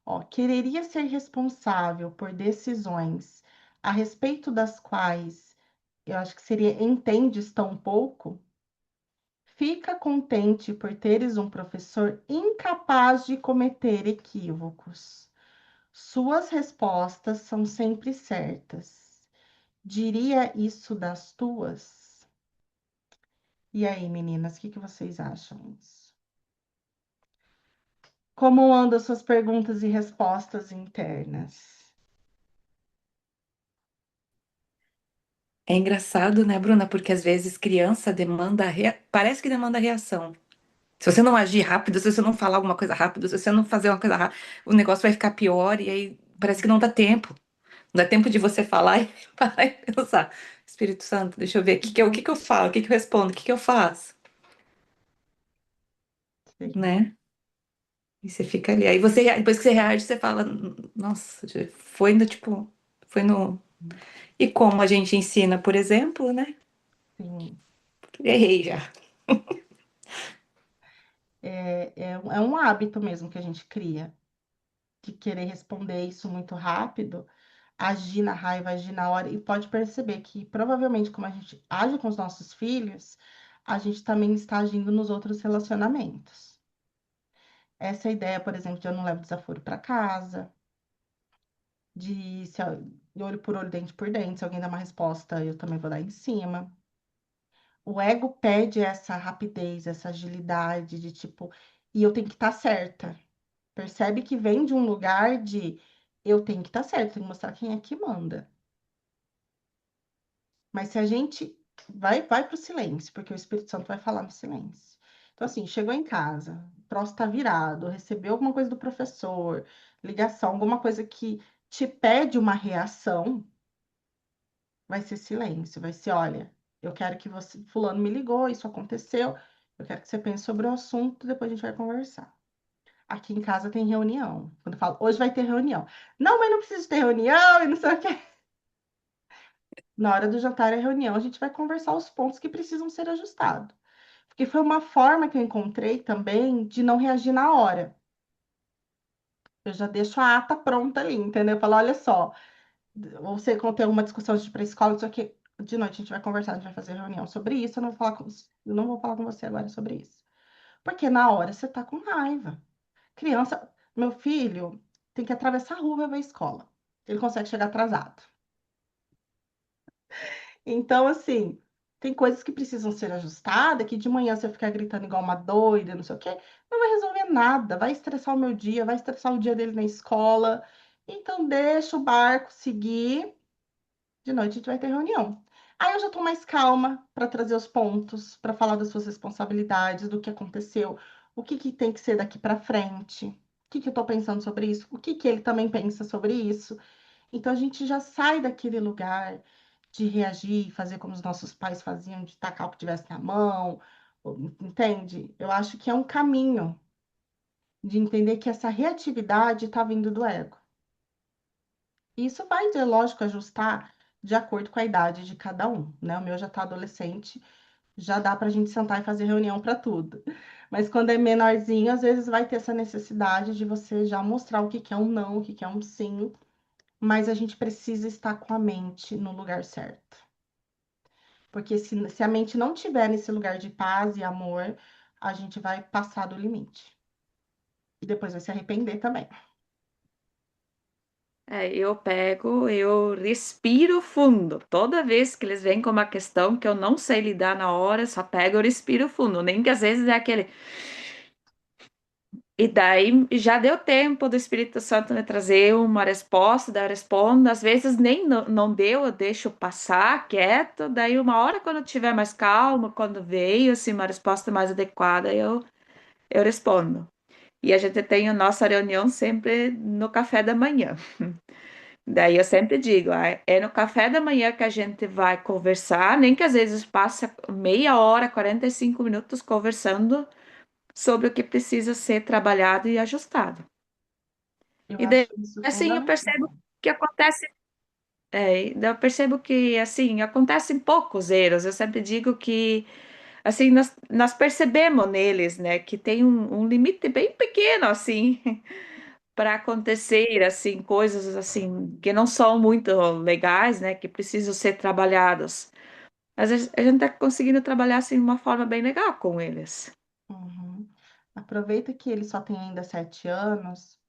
Ó, quereria ser responsável por decisões a respeito das quais eu acho que seria entendes tão pouco? Fica contente por teres um professor incapaz de cometer equívocos. Suas respostas são sempre certas. Diria isso das tuas? E aí, meninas, o que vocês acham disso? Como andam suas perguntas e respostas internas? É engraçado, né, Bruna? Porque às vezes criança parece que demanda reação. Se você não agir rápido, se você não falar alguma coisa rápido, se você não fazer uma coisa rápida, o negócio vai ficar pior e aí parece que não dá tempo. Não dá tempo de você falar e parar e pensar. Espírito Santo, deixa eu ver, o que que eu falo, o que que eu respondo, o que que eu faço, Sim, né? E você fica ali. Aí você, depois que você reage, você fala, nossa, foi no tipo, foi no. E como a gente ensina, por exemplo, né? sim. Errei já. É um hábito mesmo que a gente cria, de querer responder isso muito rápido, agir na raiva, agir na hora, e pode perceber que provavelmente, como a gente age com os nossos filhos, a gente também está agindo nos outros relacionamentos. Essa ideia, por exemplo, de eu não levo desaforo para casa, de olho por olho, dente por dente, se alguém dá uma resposta, eu também vou dar em cima. O ego pede essa rapidez, essa agilidade de tipo, e eu tenho que estar certa. Percebe que vem de um lugar de eu tenho que estar certo, tenho que mostrar quem é que manda. Mas se a gente vai para o silêncio, porque o Espírito Santo vai falar no silêncio. Então, assim, chegou em casa, o troço está virado, recebeu alguma coisa do professor, ligação, alguma coisa que te pede uma reação, vai ser silêncio, vai ser, olha, eu quero que você, fulano me ligou, isso aconteceu, eu quero que você pense sobre o assunto, depois a gente vai conversar. Aqui em casa tem reunião. Quando eu falo, hoje vai ter reunião. Não, mas não precisa ter reunião e não sei o quê. Na hora do jantar é reunião, a gente vai conversar os pontos que precisam ser ajustados. Porque foi uma forma que eu encontrei também de não reagir na hora. Eu já deixo a ata pronta ali, entendeu? Eu falo, olha só, ou sei quando tem alguma discussão de ir para a escola, isso aqui, de noite a gente vai conversar, a gente vai fazer reunião sobre isso, eu não vou falar com você agora sobre isso. Porque na hora você tá com raiva. Criança, meu filho tem que atravessar a rua para ir à escola. Ele consegue chegar atrasado. Então, assim, tem coisas que precisam ser ajustadas, que de manhã você ficar gritando igual uma doida, não sei o quê, não vai resolver nada, vai estressar o meu dia, vai estressar o dia dele na escola. Então, deixa o barco seguir. De noite a gente vai ter reunião. Aí eu já estou mais calma para trazer os pontos, para falar das suas responsabilidades, do que aconteceu, o que que tem que ser daqui para frente, o que que eu estou pensando sobre isso, o que que ele também pensa sobre isso. Então a gente já sai daquele lugar de reagir, fazer como os nossos pais faziam, de tacar o que tivesse na mão, entende? Eu acho que é um caminho de entender que essa reatividade está vindo do ego. E isso vai, é lógico, ajustar de acordo com a idade de cada um, né? O meu já está adolescente, já dá para a gente sentar e fazer reunião para tudo. Mas quando é menorzinho, às vezes vai ter essa necessidade de você já mostrar o que que é um não, o que que é um sim, mas a gente precisa estar com a mente no lugar certo. Porque se a mente não tiver nesse lugar de paz e amor, a gente vai passar do limite. E depois vai se arrepender também. Eu respiro fundo. Toda vez que eles vêm com uma questão que eu não sei lidar na hora, só pego e respiro fundo. Nem que às vezes é aquele. E daí já deu tempo do Espírito Santo me trazer uma resposta, daí eu respondo. Às vezes nem não deu, eu deixo passar quieto. Daí uma hora, quando eu tiver mais calma, quando veio assim, uma resposta mais adequada, eu respondo. E a gente tem a nossa reunião sempre no café da manhã. Daí eu sempre digo, é no café da manhã que a gente vai conversar, nem que às vezes passa meia hora, 45 minutos conversando sobre o que precisa ser trabalhado e ajustado. Eu E daí, acho isso assim, eu percebo fundamental. que acontece, eu percebo que, assim, acontecem poucos erros. Eu sempre digo que, assim, nós percebemos neles, né, que tem um limite bem pequeno, assim, para acontecer, assim, coisas, assim, que não são muito legais, né, que precisam ser trabalhados. Às vezes a gente está conseguindo trabalhar, assim, de uma forma bem legal com eles. Uhum. Aproveita que ele só tem ainda 7 anos.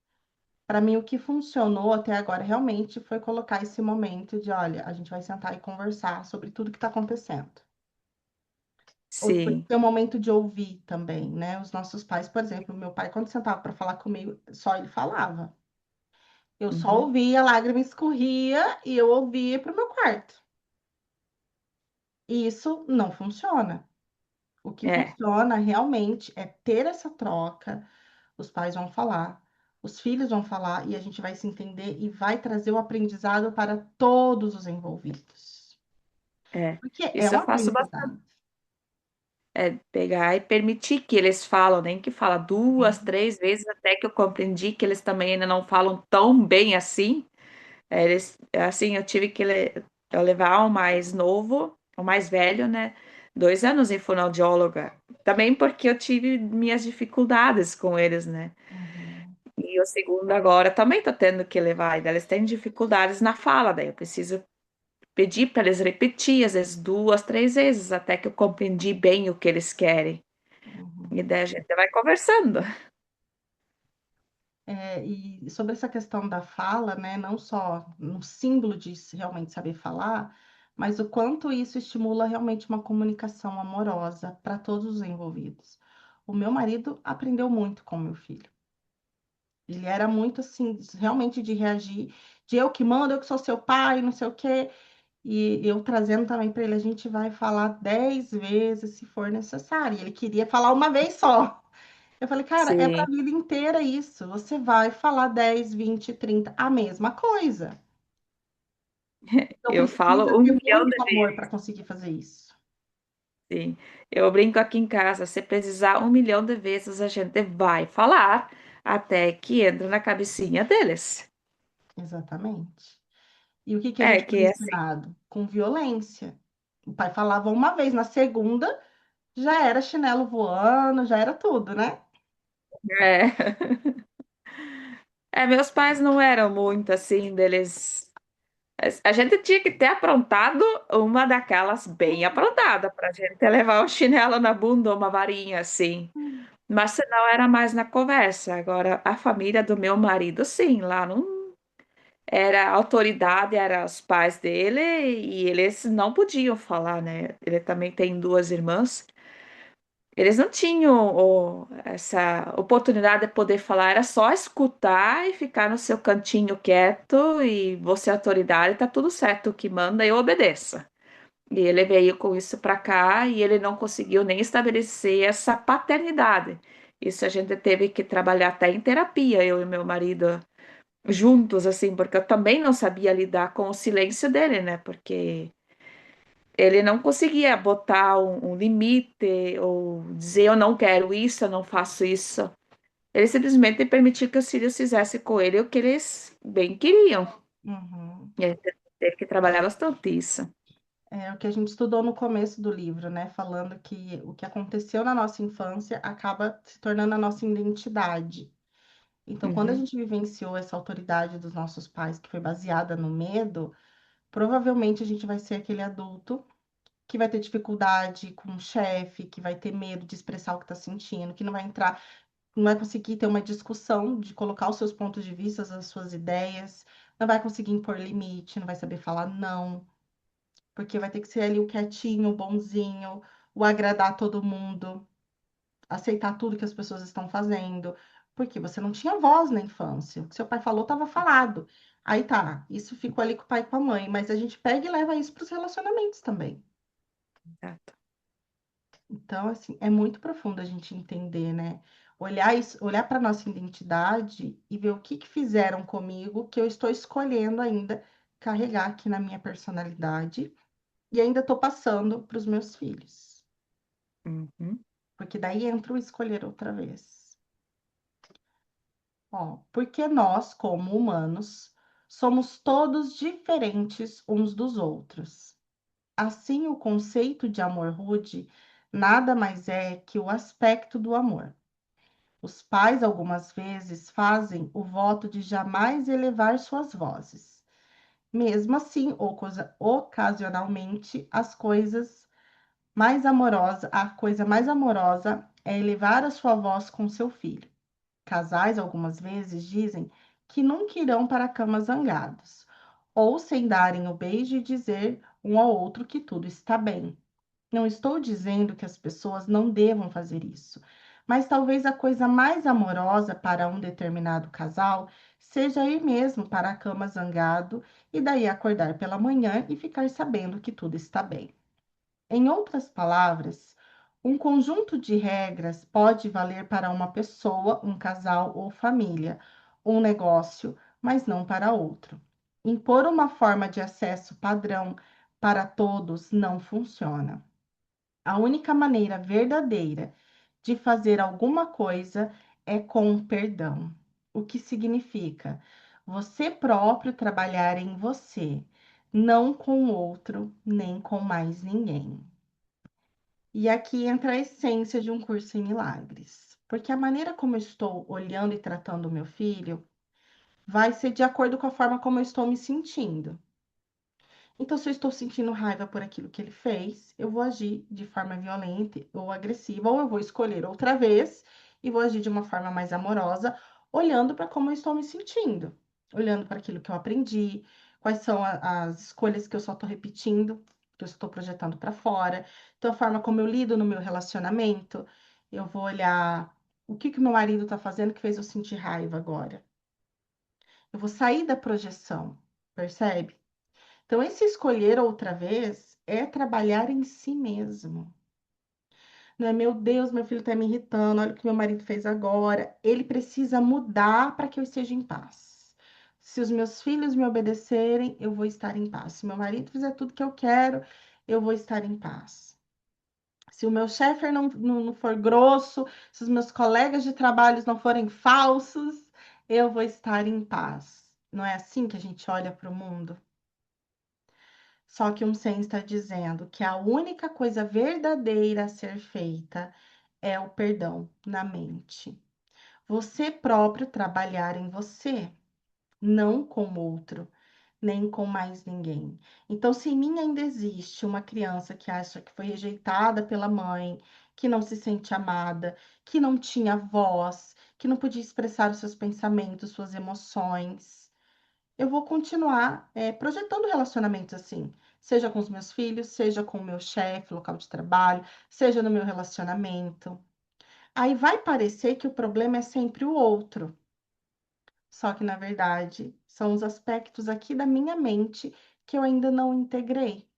Para mim, o que funcionou até agora realmente foi colocar esse momento de, olha, a gente vai sentar e conversar sobre tudo que está acontecendo. Porque Sim. é um momento de ouvir também, né? Os nossos pais, por exemplo, meu pai, quando sentava para falar comigo, só ele falava. Eu só Uhum. ouvia, a lágrima escorria e eu ouvia para o meu quarto. E isso não funciona. O que É, funciona realmente é ter essa troca. Os pais vão falar, os filhos vão falar e a gente vai se entender e vai trazer o aprendizado para todos os envolvidos. é. Porque é Isso um eu faço bastante. aprendizado. Pegar e permitir que eles falam, nem que fala duas, Uhum, três vezes, até que eu compreendi que eles também ainda não falam tão bem assim. Assim, eu tive que eu levar o mais novo, o mais velho, né? 2 anos em fonoaudióloga. Também porque eu tive minhas dificuldades com eles, né? uhum, E o segundo agora também tô tendo que levar, e daí eles têm dificuldades na fala, daí eu preciso pedir para eles repetir, às vezes duas, três vezes, até que eu compreendi bem o que eles querem. E uhum. daí a gente vai conversando. E sobre essa questão da fala, né, não só no símbolo de realmente saber falar, mas o quanto isso estimula realmente uma comunicação amorosa para todos os envolvidos. O meu marido aprendeu muito com o meu filho. Ele era muito assim, realmente de reagir, de eu que mando, eu que sou seu pai, não sei o quê. E eu trazendo também para ele, a gente vai falar 10 vezes se for necessário. Ele queria falar uma vez só. Eu falei, cara, é para Sim, a vida inteira isso. Você vai falar 10, 20, 30, a mesma coisa. Então eu precisa falo um ter milhão muito de amor para vezes. conseguir fazer isso. Sim. Eu brinco aqui em casa, se precisar um milhão de vezes, a gente vai falar até que entra na cabecinha deles. Exatamente. E o que que a É gente foi que é assim. ensinado? Com violência. O pai falava uma vez, na segunda já era chinelo voando, já era tudo, né? É. Meus pais não eram muito assim, deles. A gente tinha que ter aprontado uma daquelas bem aprontada para a gente levar um chinelo na bunda ou uma varinha assim. Mas senão era mais na conversa. Agora, a família do meu marido, sim, lá não era a autoridade, eram os pais dele e eles não podiam falar, né? Ele também tem duas irmãs. Eles não tinham essa oportunidade de poder falar, era só escutar e ficar no seu cantinho quieto e você é autoridade, tá tudo certo, o que manda eu obedeça. E ele veio com isso para cá e ele não conseguiu nem estabelecer essa paternidade. Isso a gente teve que trabalhar até em terapia, eu e meu marido juntos, assim, porque eu também não sabia lidar com o silêncio dele, né? Porque ele não conseguia botar um limite ou dizer eu não quero isso, eu não faço isso. Ele simplesmente permitiu que os filhos fizessem com ele o que eles bem queriam. Uhum. E aí teve que trabalhar bastante isso. É o que a gente estudou no começo do livro, né? Falando que o que aconteceu na nossa infância acaba se tornando a nossa identidade. Então, quando a Uhum. gente vivenciou essa autoridade dos nossos pais, que foi baseada no medo, provavelmente a gente vai ser aquele adulto que vai ter dificuldade com o chefe, que vai ter medo de expressar o que está sentindo, que não vai entrar, não vai conseguir ter uma discussão de colocar os seus pontos de vista, as suas ideias, não vai conseguir impor limite, não vai saber falar não, porque vai ter que ser ali o quietinho, o bonzinho, o agradar todo mundo, aceitar tudo que as pessoas estão fazendo, porque você não tinha voz na infância. O que seu pai falou estava falado. Aí tá, isso ficou ali com o pai e com a mãe, mas a gente pega e leva isso para os relacionamentos também. Exato. Então, assim, é muito profundo a gente entender, né? olhar para nossa identidade e ver o que que fizeram comigo que eu estou escolhendo ainda carregar aqui na minha personalidade e ainda estou passando para os meus filhos. Uhum. Porque daí entra o escolher outra vez. Ó, porque nós, como humanos, somos todos diferentes uns dos outros. Assim, o conceito de amor rude nada mais é que o aspecto do amor. Os pais, algumas vezes, fazem o voto de jamais elevar suas vozes. Mesmo assim, ocasionalmente, a coisa mais amorosa é elevar a sua voz com seu filho. Casais, algumas vezes, dizem que nunca irão para a cama zangados, ou sem darem o beijo e dizer um ao outro que tudo está bem. Não estou dizendo que as pessoas não devam fazer isso, mas talvez a coisa mais amorosa para um determinado casal seja ir mesmo para a cama zangado e daí acordar pela manhã e ficar sabendo que tudo está bem. Em outras palavras, um conjunto de regras pode valer para uma pessoa, um casal ou família, um negócio, mas não para outro. Impor uma forma de acesso padrão para todos não funciona. A única maneira verdadeira de fazer alguma coisa é com perdão. O que significa você próprio trabalhar em você, não com o outro, nem com mais ninguém. E aqui entra a essência de um curso em milagres, porque a maneira como eu estou olhando e tratando o meu filho vai ser de acordo com a forma como eu estou me sentindo. Então, se eu estou sentindo raiva por aquilo que ele fez, eu vou agir de forma violenta ou agressiva, ou eu vou escolher outra vez e vou agir de uma forma mais amorosa, olhando para como eu estou me sentindo, olhando para aquilo que eu aprendi, quais são as escolhas que eu só estou repetindo, que eu estou projetando para fora. Então, a forma como eu lido no meu relacionamento, eu vou olhar o que que o meu marido está fazendo que fez eu sentir raiva agora. Eu vou sair da projeção, percebe? Então, esse escolher outra vez é trabalhar em si mesmo. Não é, meu Deus, meu filho está me irritando, olha o que meu marido fez agora. Ele precisa mudar para que eu esteja em paz. Se os meus filhos me obedecerem, eu vou estar em paz. Se meu marido fizer tudo que eu quero, eu vou estar em paz. Se o meu chefe não for grosso, se os meus colegas de trabalho não forem falsos, eu vou estar em paz. Não é assim que a gente olha para o mundo? Só que um Sen está dizendo que a única coisa verdadeira a ser feita é o perdão na mente. Você próprio trabalhar em você, não com o outro, nem com mais ninguém. Então, se em mim ainda existe uma criança que acha que foi rejeitada pela mãe, que não se sente amada, que não tinha voz, que não podia expressar os seus pensamentos, suas emoções, eu vou continuar projetando relacionamentos assim, seja com os meus filhos, seja com o meu chefe, local de trabalho, seja no meu relacionamento. Aí vai parecer que o problema é sempre o outro, só que na verdade são os aspectos aqui da minha mente que eu ainda não integrei.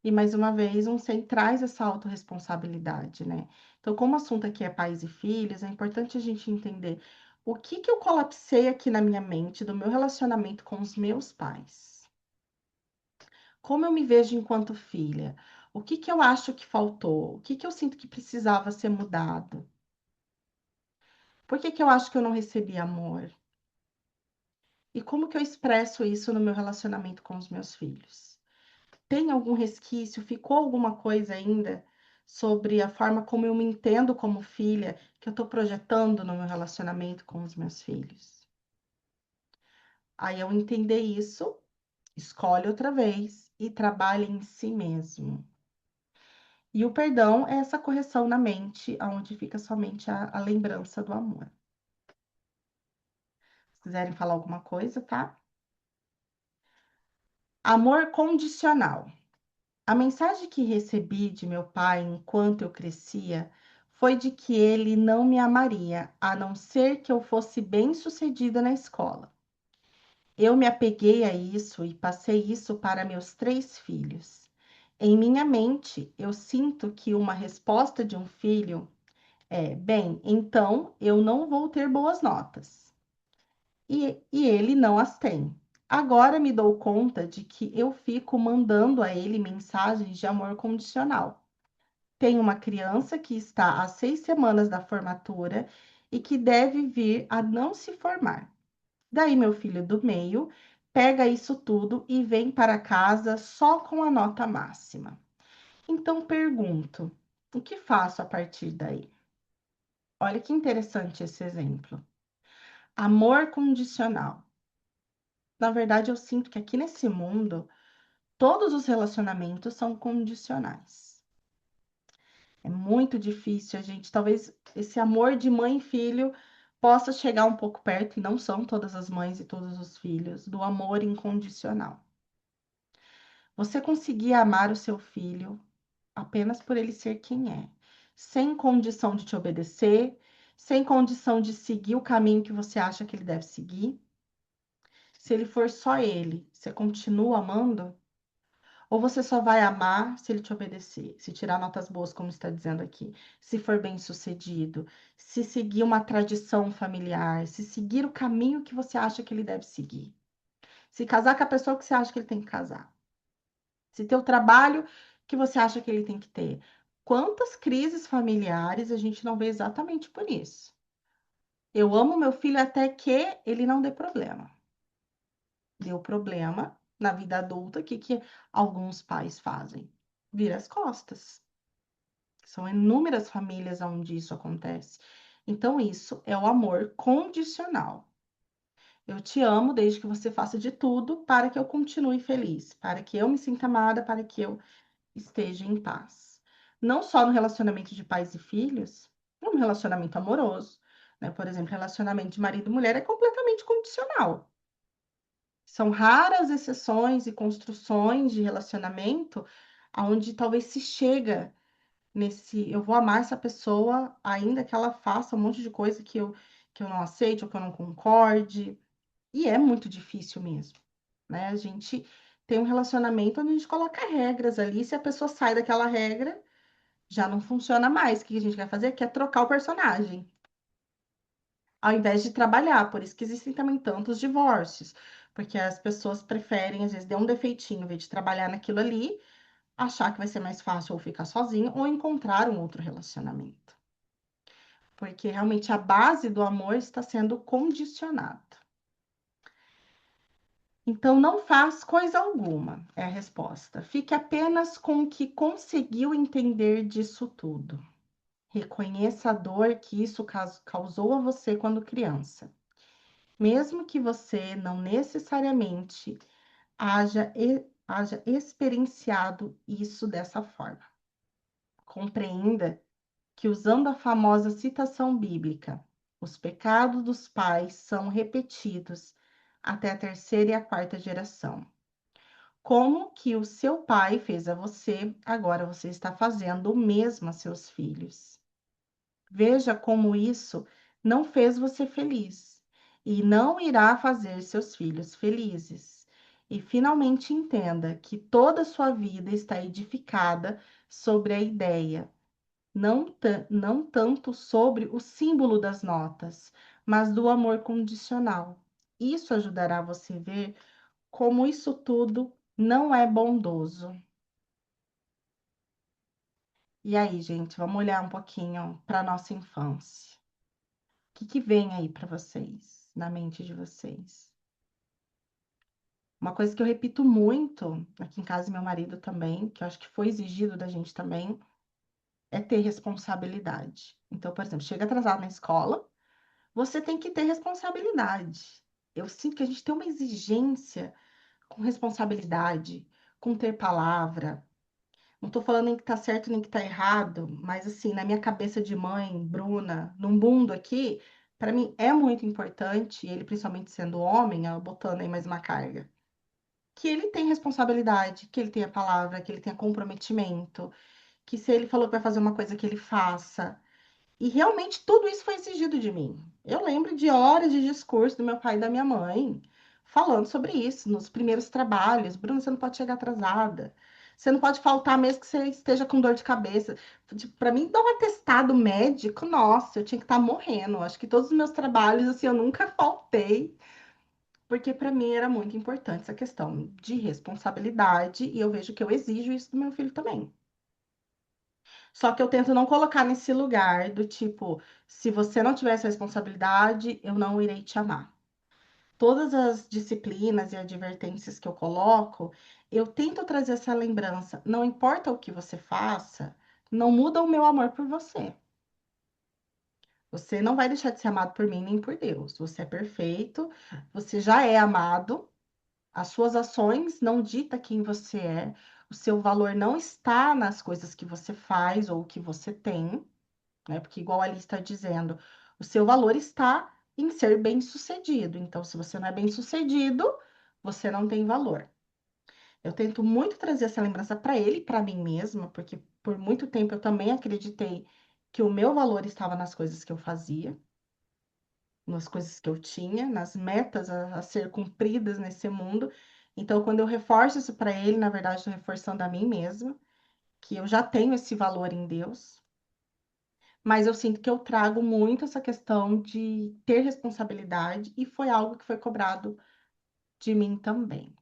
E mais uma vez, um SEI traz essa autorresponsabilidade, né? Então, como o assunto aqui é pais e filhos, é importante a gente entender o que que eu colapsei aqui na minha mente do meu relacionamento com os meus pais. Como eu me vejo enquanto filha? O que que eu acho que faltou? O que que eu sinto que precisava ser mudado? Por que que eu acho que eu não recebi amor? E como que eu expresso isso no meu relacionamento com os meus filhos? Tem algum resquício? Ficou alguma coisa ainda sobre a forma como eu me entendo como filha que eu estou projetando no meu relacionamento com os meus filhos? Aí eu entender isso, escolhe outra vez e trabalhe em si mesmo. E o perdão é essa correção na mente, onde fica somente a lembrança do amor. Se quiserem falar alguma coisa, tá? Amor condicional. A mensagem que recebi de meu pai enquanto eu crescia foi de que ele não me amaria, a não ser que eu fosse bem-sucedida na escola. Eu me apeguei a isso e passei isso para meus 3 filhos. Em minha mente, eu sinto que uma resposta de um filho Bem, então eu não vou ter boas notas. E ele não as tem. Agora me dou conta de que eu fico mandando a ele mensagens de amor condicional. Tem uma criança que está há 6 semanas da formatura e que deve vir a não se formar. Daí, meu filho do meio pega isso tudo e vem para casa só com a nota máxima. Então, pergunto: o que faço a partir daí? Olha que interessante esse exemplo. Amor condicional. Na verdade, eu sinto que aqui nesse mundo, todos os relacionamentos são condicionais. É muito difícil a gente, talvez esse amor de mãe e filho possa chegar um pouco perto, e não são todas as mães e todos os filhos, do amor incondicional. Você conseguir amar o seu filho apenas por ele ser quem é, sem condição de te obedecer, sem condição de seguir o caminho que você acha que ele deve seguir. Se ele for só ele, você continua amando? Ou você só vai amar se ele te obedecer, se tirar notas boas, como está dizendo aqui, se for bem-sucedido, se seguir uma tradição familiar, se seguir o caminho que você acha que ele deve seguir, se casar com a pessoa que você acha que ele tem que casar, se ter o trabalho que você acha que ele tem que ter. Quantas crises familiares a gente não vê exatamente por isso? Eu amo meu filho até que ele não dê problema. Deu problema na vida adulta, o que que alguns pais fazem? Vira as costas. São inúmeras famílias onde isso acontece. Então, isso é o amor condicional. Eu te amo desde que você faça de tudo para que eu continue feliz, para que eu me sinta amada, para que eu esteja em paz. Não só no relacionamento de pais e filhos, no relacionamento amoroso, né? Por exemplo, relacionamento de marido e mulher é completamente condicional. São raras exceções e construções de relacionamento onde talvez se chega nesse, eu vou amar essa pessoa ainda que ela faça um monte de coisa que eu não aceite ou que eu não concorde. E é muito difícil mesmo, né? A gente tem um relacionamento onde a gente coloca regras ali, se a pessoa sai daquela regra, já não funciona mais. O que a gente quer fazer? Quer trocar o personagem, ao invés de trabalhar. Por isso que existem também tantos divórcios, porque as pessoas preferem, às vezes, ter um defeitinho, em vez de trabalhar naquilo ali, achar que vai ser mais fácil ou ficar sozinho ou encontrar um outro relacionamento. Porque realmente a base do amor está sendo condicionada. Então, não faz coisa alguma, é a resposta. Fique apenas com o que conseguiu entender disso tudo. Reconheça a dor que isso causou a você quando criança. Mesmo que você não necessariamente haja experienciado isso dessa forma. Compreenda que, usando a famosa citação bíblica, os pecados dos pais são repetidos até a terceira e a quarta geração. Como que o seu pai fez a você, agora você está fazendo o mesmo a seus filhos. Veja como isso não fez você feliz e não irá fazer seus filhos felizes. E finalmente entenda que toda a sua vida está edificada sobre a ideia, não tanto sobre o símbolo das notas, mas do amor condicional. Isso ajudará você a ver como isso tudo não é bondoso. E aí, gente, vamos olhar um pouquinho para a nossa infância. O que que vem aí para vocês, na mente de vocês? Uma coisa que eu repito muito aqui em casa e meu marido também, que eu acho que foi exigido da gente também, é ter responsabilidade. Então, por exemplo, chega atrasado na escola, você tem que ter responsabilidade. Eu sinto que a gente tem uma exigência com responsabilidade, com ter palavra. Não tô falando nem que tá certo nem que tá errado, mas assim, na minha cabeça de mãe, Bruna, no mundo aqui, para mim é muito importante, ele principalmente sendo homem, ó, botando aí mais uma carga, que ele tem responsabilidade, que ele tenha palavra, que ele tenha comprometimento, que se ele falou que vai fazer uma coisa que ele faça. E realmente tudo isso foi exigido de mim. Eu lembro de horas de discurso do meu pai e da minha mãe falando sobre isso nos primeiros trabalhos. Bruna, você não pode chegar atrasada. Você não pode faltar mesmo que você esteja com dor de cabeça. Tipo, para mim, dar um atestado médico, nossa, eu tinha que estar morrendo. Acho que todos os meus trabalhos, assim, eu nunca faltei, porque para mim era muito importante essa questão de responsabilidade, e eu vejo que eu exijo isso do meu filho também. Só que eu tento não colocar nesse lugar do tipo, se você não tiver essa responsabilidade, eu não irei te amar. Todas as disciplinas e advertências que eu coloco, eu tento trazer essa lembrança. Não importa o que você faça, não muda o meu amor por você. Você não vai deixar de ser amado por mim nem por Deus. Você é perfeito, você já é amado. As suas ações não ditam quem você é. O seu valor não está nas coisas que você faz ou que você tem, né? Porque, igual ali está dizendo, o seu valor está em ser bem-sucedido. Então, se você não é bem-sucedido, você não tem valor. Eu tento muito trazer essa lembrança para ele e para mim mesma, porque por muito tempo eu também acreditei que o meu valor estava nas coisas que eu fazia, nas coisas que eu tinha, nas metas a ser cumpridas nesse mundo. Então, quando eu reforço isso para ele, na verdade, estou reforçando a mim mesma, que eu já tenho esse valor em Deus, mas eu sinto que eu trago muito essa questão de ter responsabilidade e foi algo que foi cobrado de mim também.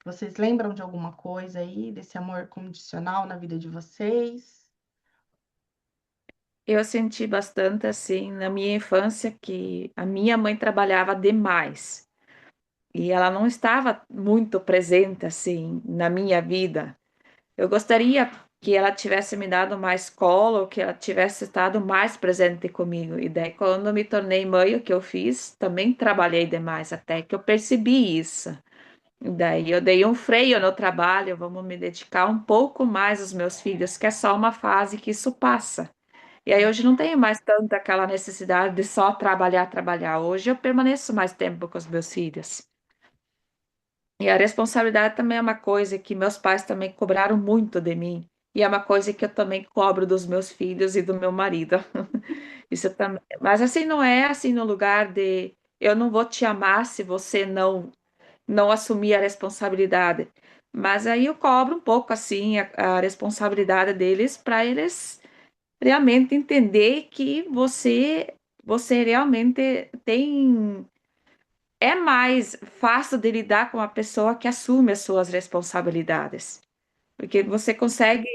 Vocês lembram de alguma coisa aí desse amor condicional na vida de vocês? Eu senti bastante assim na minha infância que a minha mãe trabalhava demais e ela não estava muito presente assim na minha vida. Eu gostaria que ela tivesse me dado mais colo, que ela tivesse estado mais presente comigo. E daí, quando eu me tornei mãe, o que eu fiz, também trabalhei demais, até que eu percebi isso. E daí eu dei um freio no trabalho, vamos me dedicar um pouco mais aos meus filhos, que é só uma fase que isso passa. E aí hoje não tenho mais tanta aquela necessidade de só trabalhar, trabalhar. Hoje eu permaneço mais tempo com os meus filhos. E a responsabilidade também é uma coisa que meus pais também cobraram muito de mim. E é uma coisa que eu também cobro dos meus filhos e do meu marido. Isso também. Mas assim não é assim no lugar de eu não vou te amar se você não assumir a responsabilidade. Mas aí eu cobro um pouco assim a responsabilidade deles para eles realmente entender que você realmente tem é mais fácil de lidar com uma pessoa que assume as suas responsabilidades, porque você consegue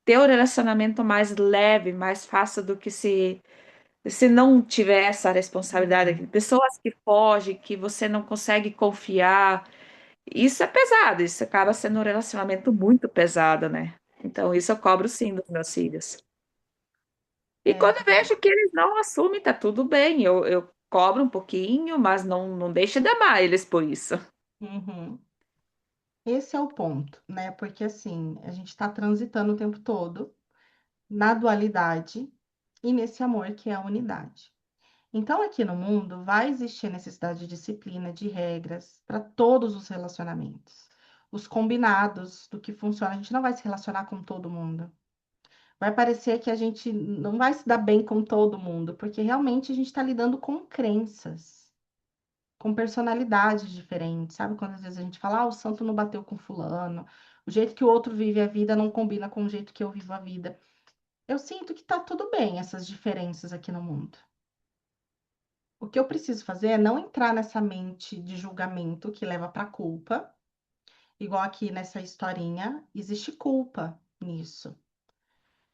ter um relacionamento mais leve, mais fácil do que se não tiver essa responsabilidade. Uhum. Pessoas que fogem, que você não consegue confiar, isso é pesado, isso acaba sendo um relacionamento muito pesado, né? Então, isso eu cobro sim dos meus filhos. E É, quando eu vejo que eles não assumem, tá tudo bem. Eu cobro um pouquinho, mas não deixa de amar eles por isso. uhum. Esse é o ponto, né? Porque assim, a gente está transitando o tempo todo na dualidade e nesse amor que é a unidade. Então, aqui no mundo, vai existir necessidade de disciplina, de regras para todos os relacionamentos. Os combinados do que funciona, a gente não vai se relacionar com todo mundo. Vai parecer que a gente não vai se dar bem com todo mundo, porque realmente a gente está lidando com crenças, com personalidades diferentes, sabe? Quando às vezes a gente fala, ah, o santo não bateu com fulano, o jeito que o outro vive a vida não combina com o jeito que eu vivo a vida. Eu sinto que tá tudo bem essas diferenças aqui no mundo. O que eu preciso fazer é não entrar nessa mente de julgamento que leva para culpa, igual aqui nessa historinha, existe culpa nisso.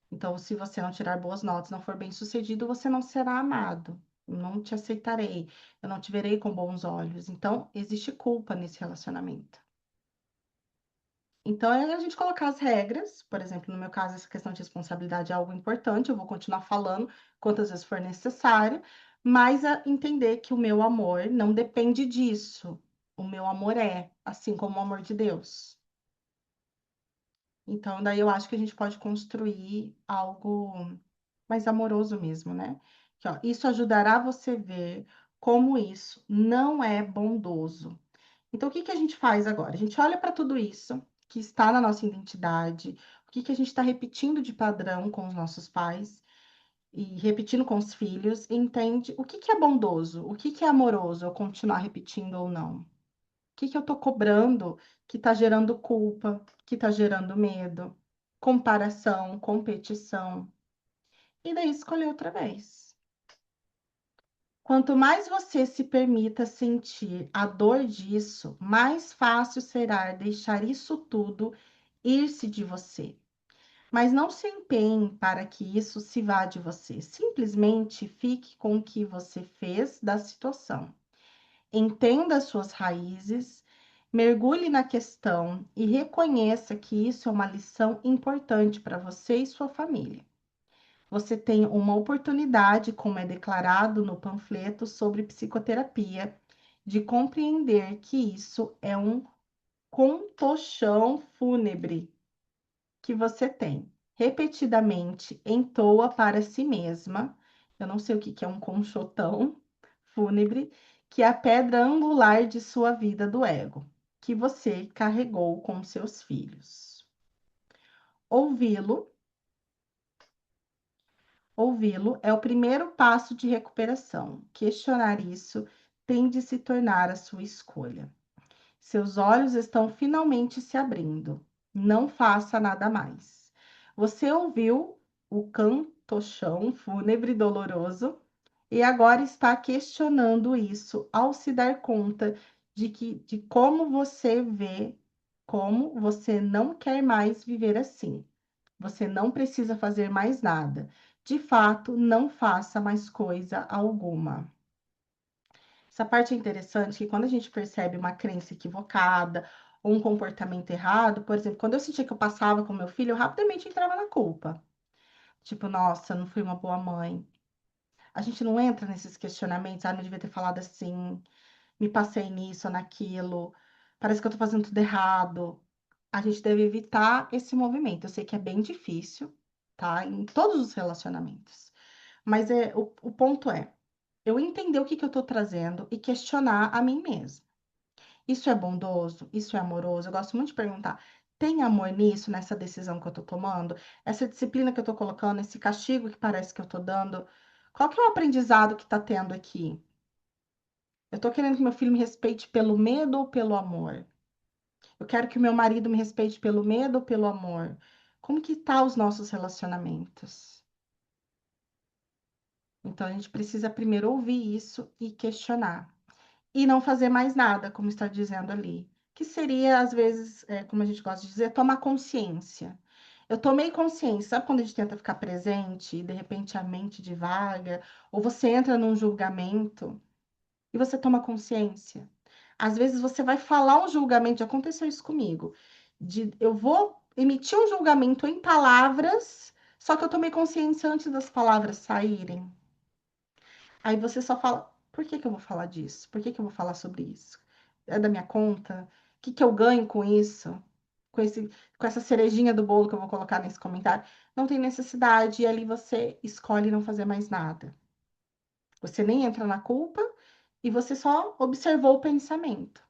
Então, se você não tirar boas notas, não for bem-sucedido, você não será amado. Eu não te aceitarei, eu não te verei com bons olhos. Então, existe culpa nesse relacionamento. Então, é a gente colocar as regras, por exemplo, no meu caso, essa questão de responsabilidade é algo importante, eu vou continuar falando quantas vezes for necessário, mas entender que o meu amor não depende disso. O meu amor é, assim como o amor de Deus. Então, daí eu acho que a gente pode construir algo mais amoroso mesmo, né? Que, ó, isso ajudará você a ver como isso não é bondoso. Então, o que que a gente faz agora? A gente olha para tudo isso que está na nossa identidade, o que que a gente está repetindo de padrão com os nossos pais e repetindo com os filhos, e entende o que que é bondoso, o que que é amoroso, eu continuar repetindo ou não. que eu estou cobrando que está gerando culpa, que está gerando medo, comparação, competição. E daí escolher outra vez. Quanto mais você se permita sentir a dor disso, mais fácil será deixar isso tudo ir-se de você. Mas não se empenhe para que isso se vá de você. Simplesmente fique com o que você fez da situação. Entenda as suas raízes, mergulhe na questão e reconheça que isso é uma lição importante para você e sua família. Você tem uma oportunidade, como é declarado no panfleto sobre psicoterapia, de compreender que isso é um contochão fúnebre que você tem. Repetidamente entoa para si mesma, eu não sei o que é um conchotão fúnebre, que é a pedra angular de sua vida do ego, que você carregou com seus filhos. Ouvi-lo Ouvi-lo é o primeiro passo de recuperação. Questionar isso tem de se tornar a sua escolha. Seus olhos estão finalmente se abrindo. Não faça nada mais. Você ouviu o cantochão fúnebre doloroso e agora está questionando isso ao se dar conta de como você vê, como você não quer mais viver assim. Você não precisa fazer mais nada. De fato, não faça mais coisa alguma. Essa parte é interessante, que quando a gente percebe uma crença equivocada ou um comportamento errado, por exemplo, quando eu sentia que eu passava com meu filho, eu rapidamente entrava na culpa. Tipo, nossa, não fui uma boa mãe. A gente não entra nesses questionamentos, ah, não devia ter falado assim, me passei nisso ou naquilo, parece que eu tô fazendo tudo errado. A gente deve evitar esse movimento. Eu sei que é bem difícil, tá? Em todos os relacionamentos. Mas o ponto é eu entender o que eu tô trazendo e questionar a mim mesma. Isso é bondoso? Isso é amoroso? Eu gosto muito de perguntar: tem amor nisso, nessa decisão que eu tô tomando? Essa disciplina que eu tô colocando, esse castigo que parece que eu tô dando? Qual que é o aprendizado que tá tendo aqui? Eu tô querendo que meu filho me respeite pelo medo ou pelo amor? Eu quero que o meu marido me respeite pelo medo ou pelo amor? Como que tá os nossos relacionamentos? Então a gente precisa primeiro ouvir isso e questionar. E não fazer mais nada, como está dizendo ali. Que seria, às vezes, como a gente gosta de dizer, tomar consciência. Eu tomei consciência, sabe quando a gente tenta ficar presente e de repente a mente divaga, ou você entra num julgamento e você toma consciência. Às vezes você vai falar um julgamento, já aconteceu isso comigo, eu vou emitir um julgamento em palavras, só que eu tomei consciência antes das palavras saírem. Aí você só fala, por que que eu vou falar disso? Por que que eu vou falar sobre isso? É da minha conta? O que que eu ganho com isso? Com com essa cerejinha do bolo que eu vou colocar nesse comentário? Não tem necessidade, e ali você escolhe não fazer mais nada. Você nem entra na culpa e você só observou o pensamento.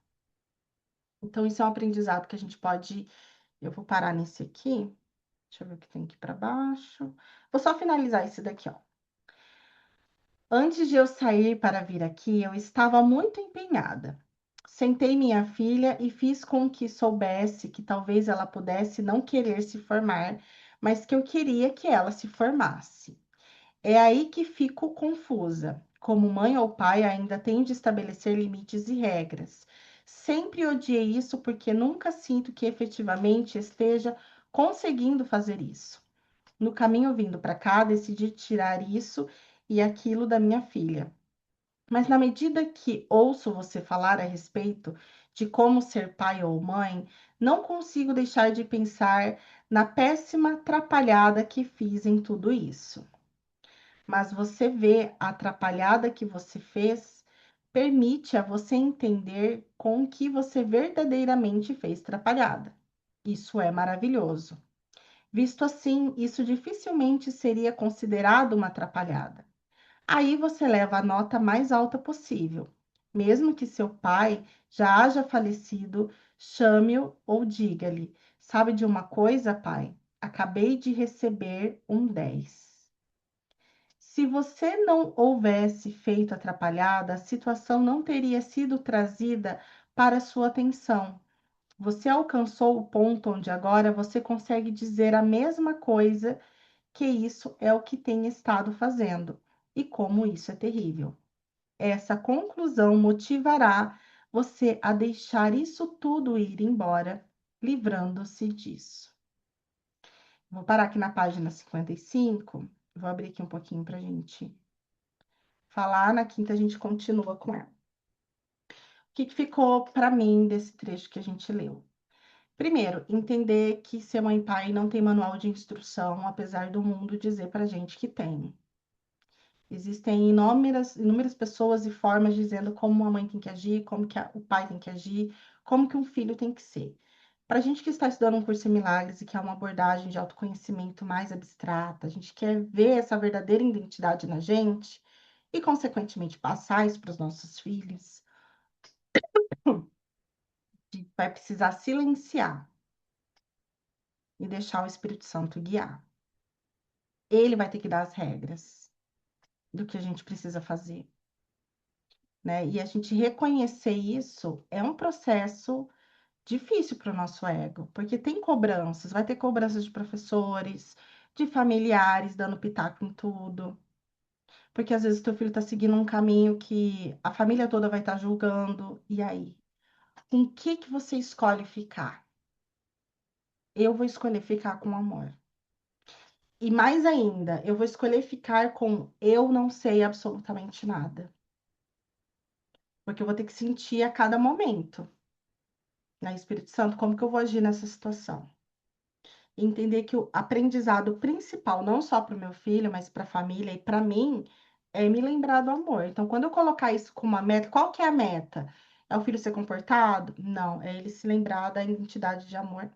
Então, isso é um aprendizado que a gente pode. Eu vou parar nesse aqui. Deixa eu ver o que tem aqui para baixo. Vou só finalizar esse daqui, ó. Antes de eu sair para vir aqui, eu estava muito empenhada. Sentei minha filha e fiz com que soubesse que talvez ela pudesse não querer se formar, mas que eu queria que ela se formasse. É aí que fico confusa. Como mãe ou pai, ainda tenho de estabelecer limites e regras. Sempre odiei isso porque nunca sinto que efetivamente esteja conseguindo fazer isso. No caminho vindo para cá, decidi tirar isso e aquilo da minha filha. Mas na medida que ouço você falar a respeito de como ser pai ou mãe, não consigo deixar de pensar na péssima atrapalhada que fiz em tudo isso. Mas você vê a atrapalhada que você fez, permite a você entender com o que você verdadeiramente fez atrapalhada. Isso é maravilhoso. Visto assim, isso dificilmente seria considerado uma atrapalhada. Aí você leva a nota mais alta possível. Mesmo que seu pai já haja falecido, chame-o ou diga-lhe: sabe de uma coisa, pai? Acabei de receber um 10. Se você não houvesse feito atrapalhada, a situação não teria sido trazida para a sua atenção. Você alcançou o ponto onde agora você consegue dizer a mesma coisa, que isso é o que tem estado fazendo e como isso é terrível. Essa conclusão motivará você a deixar isso tudo ir embora, livrando-se disso. Vou parar aqui na página 55, vou abrir aqui um pouquinho para a gente falar. Na quinta, a gente continua com ela. O que ficou para mim desse trecho que a gente leu? Primeiro, entender que ser mãe e pai não tem manual de instrução, apesar do mundo dizer para a gente que tem. Existem inúmeras pessoas e formas dizendo como a mãe tem que agir, como que o pai tem que agir, como que um filho tem que ser. Para a gente que está estudando um curso em milagres e que é uma abordagem de autoconhecimento mais abstrata, a gente quer ver essa verdadeira identidade na gente e, consequentemente, passar isso para os nossos filhos, vai precisar silenciar e deixar o Espírito Santo guiar. Ele vai ter que dar as regras do que a gente precisa fazer, né? E a gente reconhecer isso é um processo difícil para o nosso ego, porque tem cobranças, vai ter cobranças de professores, de familiares dando pitaco em tudo, porque às vezes teu filho está seguindo um caminho que a família toda vai estar julgando, e aí? Com que você escolhe ficar? Eu vou escolher ficar com amor. E mais ainda, eu vou escolher ficar com eu não sei absolutamente nada. Porque eu vou ter que sentir a cada momento, né, Espírito Santo, como que eu vou agir nessa situação. E entender que o aprendizado principal, não só para o meu filho, mas para a família e para mim, é me lembrar do amor. Então, quando eu colocar isso como uma meta, qual que é a meta? É o filho ser comportado? Não, é ele se lembrar da identidade de amor.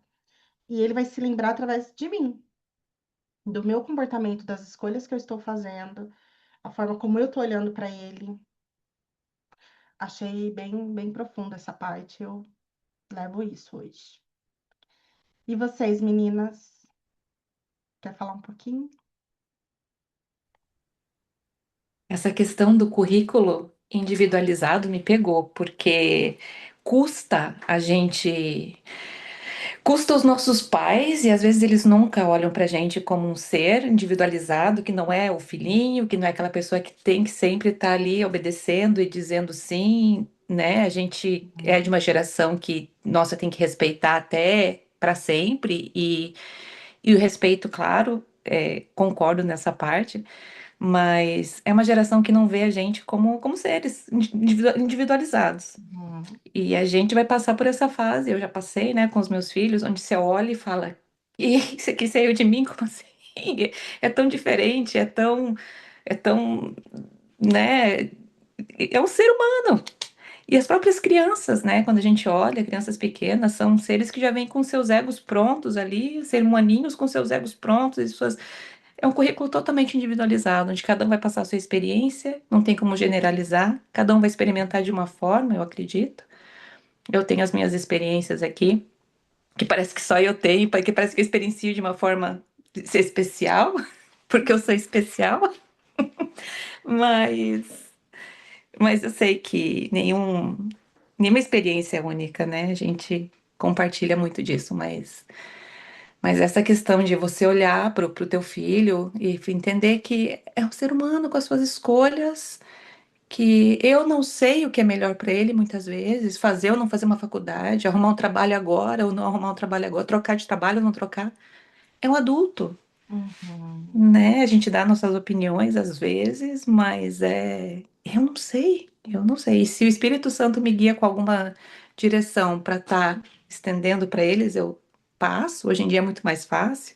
E ele vai se lembrar através de mim, do meu comportamento, das escolhas que eu estou fazendo, a forma como eu estou olhando para ele. Achei bem profunda essa parte. Eu levo isso hoje. E vocês, meninas, quer falar um pouquinho? Essa questão do currículo individualizado me pegou, porque custa a gente. Custa os nossos pais, e às vezes eles nunca olham pra gente como um ser individualizado, que não é o filhinho, que não é aquela pessoa que tem que sempre estar ali obedecendo e dizendo sim, né? A gente é de uma geração que, nossa, tem que respeitar até para sempre, e o respeito, claro, concordo nessa parte. Mas é uma geração que não vê a gente como seres individualizados. Uhum. E a gente vai passar por essa fase, eu já passei, né, com os meus filhos, onde você olha e fala, e isso aqui saiu de mim, como assim? É tão diferente, é tão, né, é um ser humano. E as próprias crianças, né, quando a gente olha, crianças pequenas, são seres que já vêm com seus egos prontos ali, ser humaninhos com seus egos prontos, e suas é um currículo totalmente individualizado, onde cada um vai passar a sua experiência, não tem como generalizar, cada um vai experimentar de uma forma, eu acredito. Eu tenho as minhas experiências aqui, que parece que só eu tenho, que parece que eu experiencio de uma forma especial, porque eu sou especial, mas, mas eu sei que nenhuma experiência é única, né? A gente compartilha muito disso, mas essa questão de você olhar pro teu filho e entender que é um ser humano com as suas escolhas, que eu não sei o que é melhor para ele muitas vezes, fazer ou não fazer uma faculdade, arrumar um trabalho agora ou não arrumar um trabalho agora, trocar de trabalho ou não trocar. É um adulto, Uhum. né? A gente dá nossas opiniões às vezes, mas eu não sei, eu não sei. E se o Espírito Santo me guia com alguma direção para estar estendendo para eles, eu passo. Hoje em dia é muito mais fácil.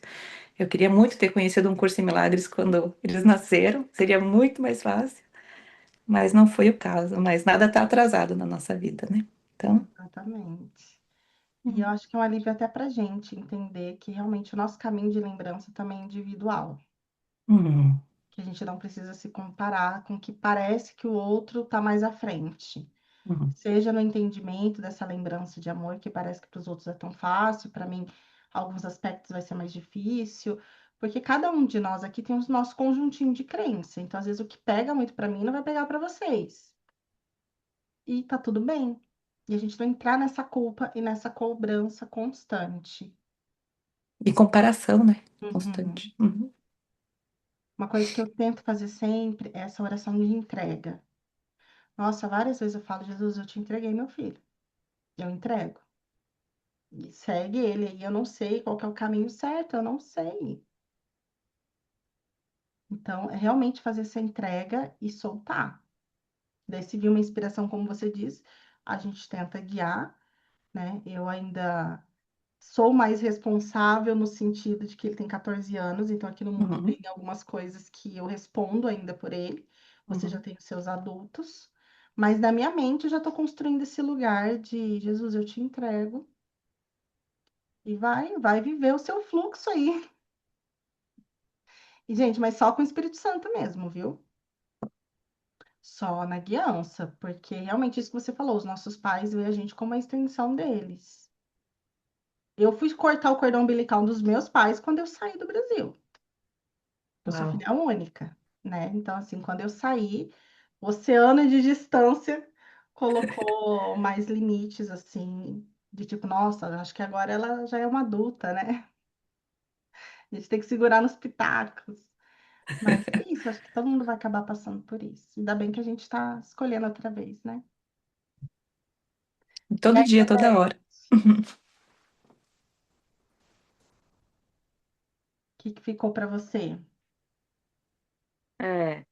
Eu queria muito ter conhecido um curso em milagres quando eles nasceram, seria muito mais fácil. Mas não foi o caso, mas nada está atrasado na nossa vida, né? Então, Exatamente. E eu hum, acho que é um alívio até para gente entender que realmente o nosso caminho de lembrança também é individual. hum, Que a gente não precisa se comparar com o que parece que o outro está mais à frente. hum, Seja no entendimento dessa lembrança de amor, que parece que para os outros é tão fácil, para mim, alguns aspectos vai ser mais difícil, porque cada um de nós aqui tem o nosso conjuntinho de crença. Então, às vezes, o que pega muito para mim não vai pegar para vocês. E tá tudo bem. E a gente não entrar nessa culpa e nessa cobrança constante. E comparação, né? Uhum. Constante. Uhum. Uma coisa que eu tento fazer sempre é essa oração de entrega. Nossa, várias vezes eu falo, Jesus, eu te entreguei meu filho. Eu entrego. E segue ele. E eu não sei qual que é o caminho certo, eu não sei. Então, é realmente fazer essa entrega e soltar. Daí, se vir uma inspiração, como você diz, a gente tenta guiar, né? Eu ainda sou mais responsável no sentido de que ele tem 14 anos, então aqui no mundo Uhum. tem algumas coisas que eu respondo ainda por ele. Você já Uhum. tem os seus adultos, mas na minha mente eu já estou construindo esse lugar de Jesus, eu te entrego e vai viver o seu fluxo aí. E, gente, mas só com o Espírito Santo mesmo, viu? Só na guiança, porque realmente isso que você falou, os nossos pais veem a gente como uma extensão deles. Eu fui cortar o cordão umbilical dos meus pais quando eu saí do Brasil. Eu sou Uau. filha única, né? Então, assim, quando eu saí, o oceano de distância colocou mais limites, assim, de tipo, nossa, acho que agora ela já é uma adulta, né? A gente tem que segurar nos pitacos. Mas é isso, acho que todo mundo vai acabar passando por isso. Ainda bem que a gente está escolhendo outra vez, né? E Todo aí, dia, toda Bebé, hora. o que que ficou para você? É,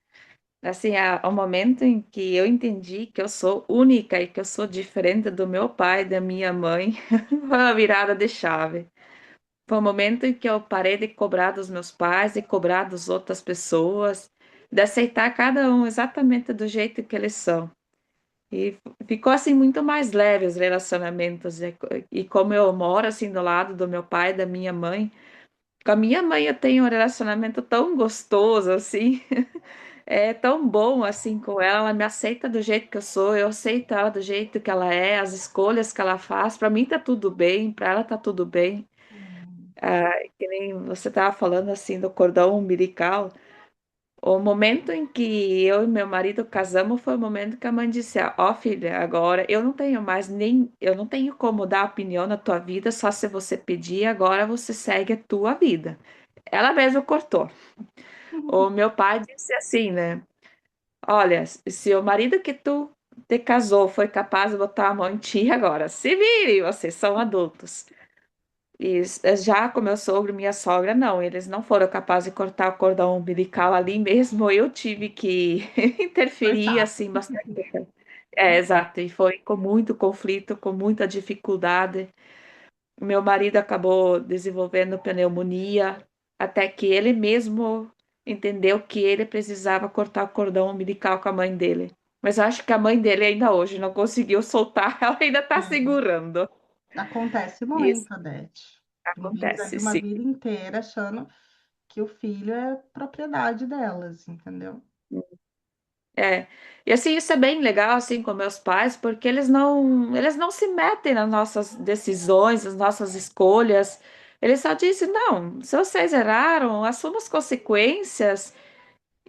assim, o momento em que eu entendi que eu sou única e que eu sou diferente do meu pai e da minha mãe, foi uma virada de chave. Foi o momento em que eu parei de cobrar dos meus pais, de cobrar das outras pessoas, de aceitar cada um exatamente do jeito que eles são. E ficou assim muito mais leve os relacionamentos. E como eu moro assim do lado do meu pai e da minha mãe, com a minha mãe eu tenho um relacionamento tão gostoso assim, é tão bom assim com ela, ela me aceita do jeito que eu sou, eu aceito ela do jeito que ela é, as escolhas que ela faz, para mim tá tudo bem, para ela tá tudo bem. Hum, Que nem você estava falando assim do cordão umbilical. O momento em que eu e meu marido casamos foi o momento que a mãe disse: Ó, filha, agora eu não tenho mais nem, eu não tenho como dar opinião na tua vida, só se você pedir, agora você segue a tua vida. Ela mesma cortou. O meu pai disse assim, né? Olha, se o marido que tu te casou foi capaz de botar a mão em ti agora, se vire, vocês são adultos. E já com meu sogro e minha sogra, não, eles não foram capazes de cortar o cordão umbilical ali mesmo, eu tive que interferir, cortar. assim, bastante. É, exato, e foi com muito conflito, com muita dificuldade. Meu marido acabou desenvolvendo pneumonia, até que ele mesmo entendeu que ele precisava cortar o cordão umbilical com a mãe dele. Mas eu acho que a mãe dele ainda hoje não conseguiu soltar, ela ainda está É, segurando. acontece Isso muito, Odete. Mães ali acontece, uma sim. vida inteira achando que o filho é propriedade delas, entendeu? É, e assim, isso é bem legal, assim, com meus pais, porque eles não se metem nas nossas decisões, nas nossas escolhas. Eles só dizem, não, se vocês erraram, assumam as consequências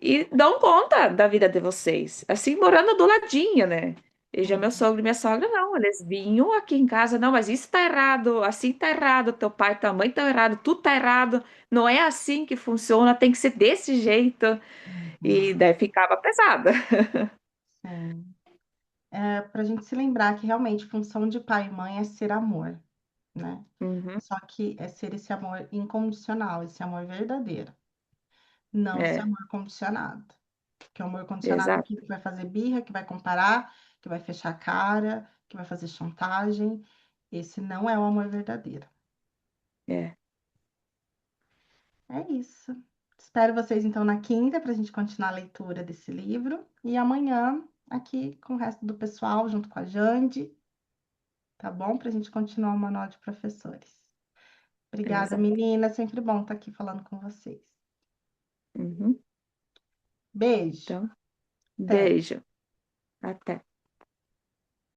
e dão conta da vida de vocês. Assim, morando do ladinho, né? E já meu Uhum, sogro e minha sogra, não, eles vinham aqui em casa, não, mas isso tá errado, assim tá errado, teu pai e tua mãe tá errado, tu tá errado, não é assim que funciona, tem que ser desse jeito. uhum, E daí ficava pesada. sim. É para a gente se lembrar que realmente função de pai e mãe é ser amor, né? Uhum, Só que é ser esse amor incondicional, esse amor verdadeiro, não esse é, amor condicionado. Porque o amor condicionado é exato. aquele que vai fazer birra, que vai comparar, que vai fechar a cara, que vai fazer chantagem. Esse não é o amor verdadeiro. É. É isso. Espero vocês então na quinta para a gente continuar a leitura desse livro. E amanhã, aqui com o resto do pessoal, junto com a Jande, tá bom? Para a gente continuar o manual de professores. Obrigada, Exato. menina. Sempre bom estar aqui falando com vocês. Uhum. Beijo. Então, Até. beijo. Até.